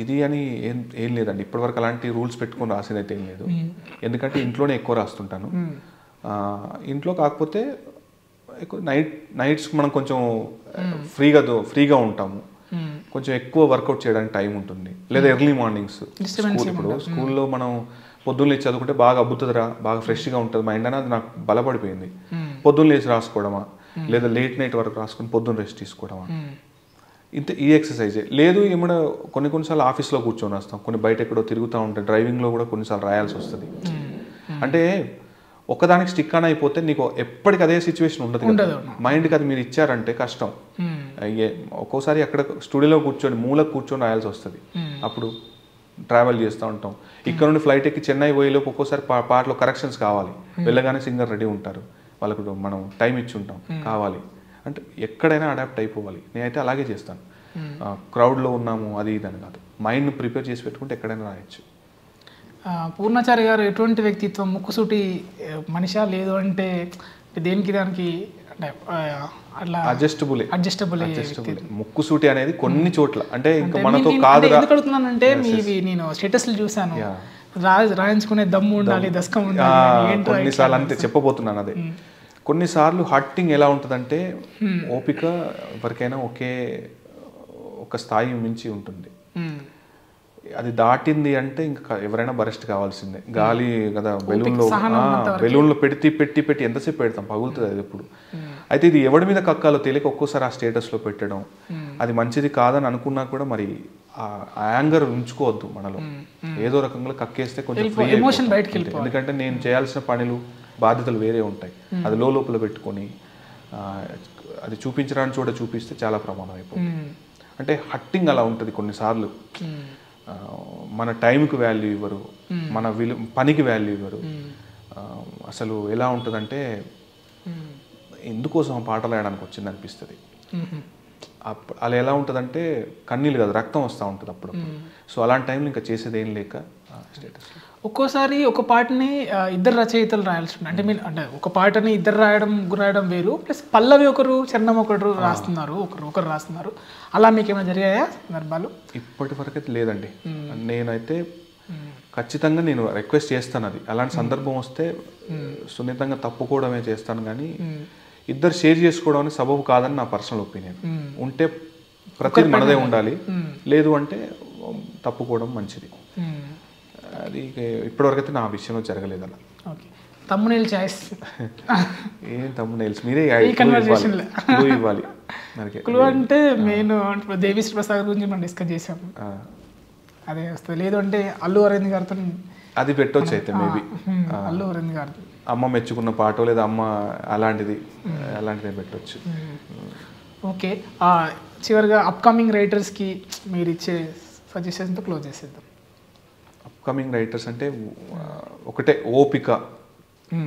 ఇది అని ఏం లేదండి. ఇప్పటివరకు అలాంటి రూల్స్ పెట్టుకొని రాసేదైతే ఏం లేదు. ఎందుకంటే ఇంట్లోనే ఎక్కువ రాస్తుంటాను. ఇంట్లో కాకపోతే నైట్స్ మనం కొంచెం ఫ్రీగా ఉంటాము, కొంచెం ఎక్కువ వర్కౌట్ చేయడానికి టైం ఉంటుంది. లేదా ఎర్లీ మార్నింగ్స్ ఇప్పుడు స్కూల్లో మనం పొద్దున్న లేచి చదువుకుంటే బాగా అబ్బుతుందిరా, బాగా ఫ్రెష్గా ఉంటుంది మైండ్ అని అది నాకు బలపడిపోయింది. పొద్దున్న లేచి రాసుకోవడమా, లేదా లేట్ నైట్ వరకు రాసుకుని పొద్దున్న రెస్ట్ తీసుకోవడమా, ఇంత ఈ ఎక్సర్సైజే. లేదు ఏమైనా కొన్నిసార్లు ఆఫీస్లో కూర్చొని రాస్తాం, కొన్ని బయట ఎక్కడో తిరుగుతూ ఉంటాయి, డ్రైవింగ్లో కూడా కొన్నిసార్లు రాయాల్సి వస్తుంది. అంటే ఒకదానికి స్టిక్ అని అయిపోతే నీకు ఎప్పటికి అదే సిచ్యువేషన్ ఉండదు. మైండ్కి అది మీరు ఇచ్చారంటే కష్టం. ఒక్కోసారి అక్కడ స్టూడియోలో కూర్చొని మూలకు కూర్చొని రాయాల్సి వస్తుంది. అప్పుడు ట్రావెల్ చేస్తూ ఉంటాం. ఇక్కడ నుండి ఫ్లైట్ ఎక్కి చెన్నై పోయేలోపు ఒక్కోసారి పాటలో కరెక్షన్స్ కావాలి, వెళ్ళగానే సింగర్ రెడీ ఉంటారు, వాళ్ళకు మనం టైం ఇచ్చి ఉంటాం కావాలి అంటే ఎక్కడైనా అడాప్ట్ అయిపోవాలి. నేనైతే అలాగే చేస్తాను. క్రౌడ్లో ఉన్నాము అది ఇదని కాదు, మైండ్ ప్రిపేర్ చేసి పెట్టుకుంటే ఎక్కడైనా రాయొచ్చు. పూర్ణాచారి గారు ఎటువంటి వ్యక్తిత్వం, ముక్కుసూటి మనిషా, లేదు అంటే దేనికి దానికి అట్లా అడ్జస్టబుల్ ముక్కుసూటి అనేది కొన్ని చోట్ల అంటే ఇంకా మనతో కాదు. ఎందుకు అడుగుతున్నానంటే మీవి నేను స్టేటస్లు చూసాను, రాయించుకునే దమ్ము ఉండాలి, దస్కం ఉండాలి. కొన్నిసార్లు అంతే చెప్పబోతున్నాను. అదే కొన్నిసార్లు హట్టింగ్ ఎలా ఉంటుందంటే ఓపిక ఎవరికైనా ఒక స్థాయి మించి ఉంటుంది. అది దాటింది అంటే ఇంకా ఎవరైనా బరెస్ట్ కావాల్సిందే. గాలి కదా బెలూన్లో పెట్టి ఎంతసేపు పెడతాం, పగులుతుంది అది ఎప్పుడు. అయితే ఇది ఎవడి మీద కక్కాలో తెలియక ఒక్కోసారి ఆ స్టేటస్లో పెట్టడం అది మంచిది కాదని అనుకున్నా కూడా మరి ఆ యాంగర్ ఉంచుకోవద్దు మనలో. ఏదో రకంగా కక్కేస్తే కొంచెం ఎమోషన్ బయటకి వెళ్ళిపోతుంది. ఎందుకంటే నేను చేయాల్సిన పనులు బాధ్యతలు వేరే ఉంటాయి. అది లోపల పెట్టుకొని అది చూపించడానికి చూపిస్తే చాలా ప్రమాదం అయిపోతుంది. అంటే హట్టింగ్ అలా ఉంటుంది కొన్నిసార్లు. మన టైంకి వాల్యూ ఇవ్వరు, మన పనికి వాల్యూ ఇవ్వరు. అసలు ఎలా ఉంటుందంటే ఎందుకోసం పాటలు రాయడానికి వచ్చింది అనిపిస్తుంది. అలా ఎలా ఉంటుందంటే కన్నీళ్ళు కదా, రక్తం వస్తూ ఉంటుంది అప్పుడు. సో అలాంటి టైంలో ఇంకా చేసేది ఏం లేక స్టేటస్. ఒక్కోసారి ఒక పాటని ఇద్దరు రచయితలు రాయాల్సి ఉంటుంది. అంటే మీరు అంటే ఒక పాటని ఇద్దరు రాయడం వేరు, ప్లస్ పల్లవి ఒకరు చరణం ఒకరు రాస్తున్నారు, ఒకరు రాస్తున్నారు. అలా మీకు ఏమైనా జరిగాయా సందర్భాలు? ఇప్పటి వరకు అయితే లేదండి. నేనైతే ఖచ్చితంగా నేను రిక్వెస్ట్ చేస్తాను, అది అలాంటి సందర్భం వస్తే సున్నితంగా తప్పుకోవడమే చేస్తాను. కానీ ఇద్దరు షేర్ చేసుకోవడం అనేది సబబు కాదని నా పర్సనల్ ఒపీనియన్. ఉంటే ప్రతిదీ మనదే ఉండాలి, లేదు అంటే తప్పుకోవడం మంచిది. అది ఇప్పటివరకు అయితే నా విషయంలో జరగలేదు అలా. తమ్మునేల్ చాయిస్ ఏం తమ్మునేల్స్ మీరే ఇవ్వాలి. క్లూ అంటే మెయిన్ దేవిశ్రీ ప్రసాద్ గురించి మనం డిస్కస్ చేసాము, అదే వస్తుంది. లేదు అంటే అల్లు అరవింద్ గారితో అది పెట్టొచ్చు అయితే మేబీ. అల్లు అరవింద్ గారు అమ్మ మెచ్చుకున్న పాటో లేదా అమ్మ అలాంటిది పెట్టొచ్చు. ఓకే, చివరిగా అప్కమింగ్ రైటర్స్కి మీరు ఇచ్చే సజెషన్తో క్లోజ్ చేసేద్దాం. అప్కమింగ్ రైటర్స్ అంటే ఒకటే ఓపిక.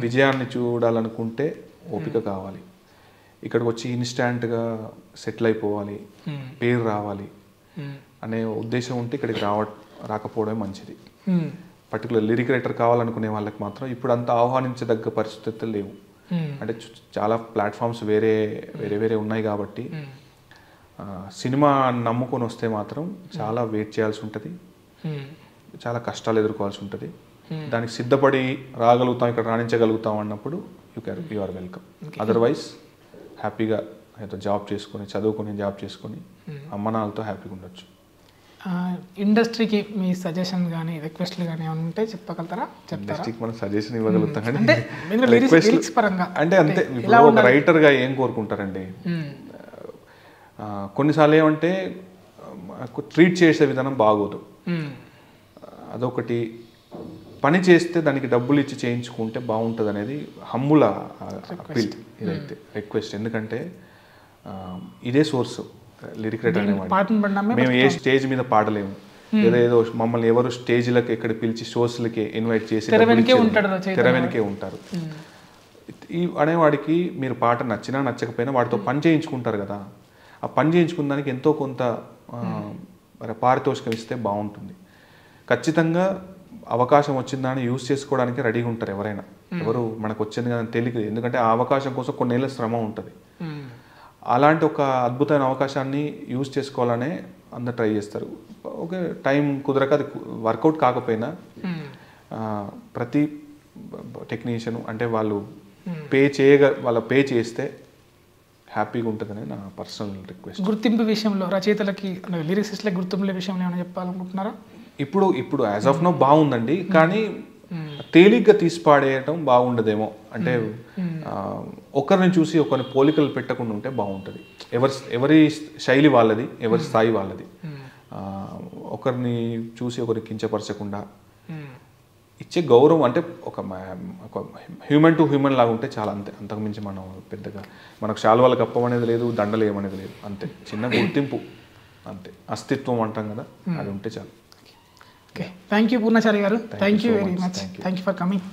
విజయాన్ని చూడాలనుకుంటే ఓపిక కావాలి. ఇక్కడికి వచ్చి ఇన్స్టాంట్గా సెటిల్ అయిపోవాలి, పేరు రావాలి అనే ఉద్దేశం ఉంటే ఇక్కడికి రాకపోవడమే మంచిది. పర్టికులర్ లిరిక్ రైటర్ కావాలనుకునే వాళ్ళకి మాత్రం ఇప్పుడు అంత ఆహ్వానించదగ్గ పరిస్థితులు లేవు. అంటే చాలా ప్లాట్ఫామ్స్ వేరే ఉన్నాయి కాబట్టి సినిమా నమ్ముకొని వస్తే మాత్రం చాలా వెయిట్ చేయాల్సి ఉంటుంది, చాలా కష్టాలు ఎదుర్కోవాల్సి ఉంటుంది. దానికి సిద్ధపడి రాగలుగుతాం, ఇక్కడ రాణించగలుగుతాం అన్నప్పుడు యు ఆర్ వెల్కమ్. అదర్వైజ్ హ్యాపీగా ఏదో జాబ్ చేసుకొని చదువుకొని జాబ్ చేసుకొని అమ్మనాలతో హ్యాపీగా ఉండొచ్చు. ఇండస్ట్రీకి మీ సజెషన్ కానీ రిక్వెస్ట్లు కానీ ఏమైనా ఉంటే చెప్పగలుగుతారా? ఇండస్ట్రీకి మనం సజెషన్ ఇవ్వగలుగుతాం కానీ అంటే అంతే. ఇప్పుడు ఒక రైటర్గా ఏం కోరుకుంటారండి, కొన్నిసార్లు ఏమంటే ట్రీట్ చేసే విధానం బాగోదు. అదొకటి. పని చేస్తే దానికి డబ్బులు ఇచ్చి చేయించుకుంటే బాగుంటుంది అనేది హమ్ముల అప్పీల్, ఇదైతే రిక్వెస్ట్. ఎందుకంటే ఇదే సోర్స్ లిరిక్ రైటర్ అనేవాడు. మేము ఏ స్టేజ్ మీద పాడలేము, ఏదో మమ్మల్ని ఎవరు స్టేజ్లకు ఎక్కడ పిలిచి షోస్లకి ఇన్వైట్ చేసి తెర వెనకే ఉంటారు. ఈ అనేవాడికి మీరు పాట నచ్చినా నచ్చకపోయినా వాడితో పని చేయించుకుంటారు కదా, ఆ పని చేయించుకున్న దానికి ఎంతో కొంత పారితోషికం ఇస్తే బాగుంటుంది. ఖచ్చితంగా అవకాశం వచ్చిందని యూజ్ చేసుకోవడానికి రెడీగా ఉంటారు ఎవరైనా. ఎవరు మనకు వచ్చింది కదా తెలియదు, ఎందుకంటే ఆ అవకాశం కోసం కొన్నేళ్ళ శ్రమ ఉంటుంది. అలాంటి ఒక అద్భుతమైన అవకాశాన్ని యూజ్ చేసుకోవాలనే అందరు ట్రై చేస్తారు. ఓకే, టైం కుదరక అది వర్కౌట్ కాకపోయినా ప్రతి టెక్నీషియన్ అంటే వాళ్ళు పే చేస్తే హ్యాపీగా ఉంటుందని నా పర్సనల్ రిక్వెస్ట్. గుర్తింపు విషయంలో రచయితలకి లిరిసిస్ట్లకి గుర్తింపుల విషయంలో ఏమైనా చెప్పాలనుకుంటున్నారా? ఇప్పుడు యాజ్ ఆఫ్ నో బాగుందండి, కానీ తేలిగ్గా తీసి పాడేయటం బాగుండదేమో. అంటే ఒకరిని చూసి ఒకరిని పోలికలు పెట్టకుండా ఉంటే బాగుంటుంది. ఎవరి శైలి వాళ్ళది, ఎవరి స్థాయి వాళ్ళది. ఒకరిని చూసి ఒకరిని కించపరచకుండా ఇచ్చే గౌరవం అంటే ఒక హ్యూమన్ టు హ్యూమన్ లాగా ఉంటే చాలా, అంతే. అంతకుమించి మనం పెద్దగా మనకు శాలువాలు కప్పమనేది లేదు, దండలు ఏమనేది లేదు, అంతే. చిన్న గుర్తింపు అంతే, అస్తిత్వం అంటాం కదా, అది ఉంటే చాలు. ఓకే, థ్యాంక్ యూ పూర్ణాచారి గారు. Thank you very much. Thank you for coming.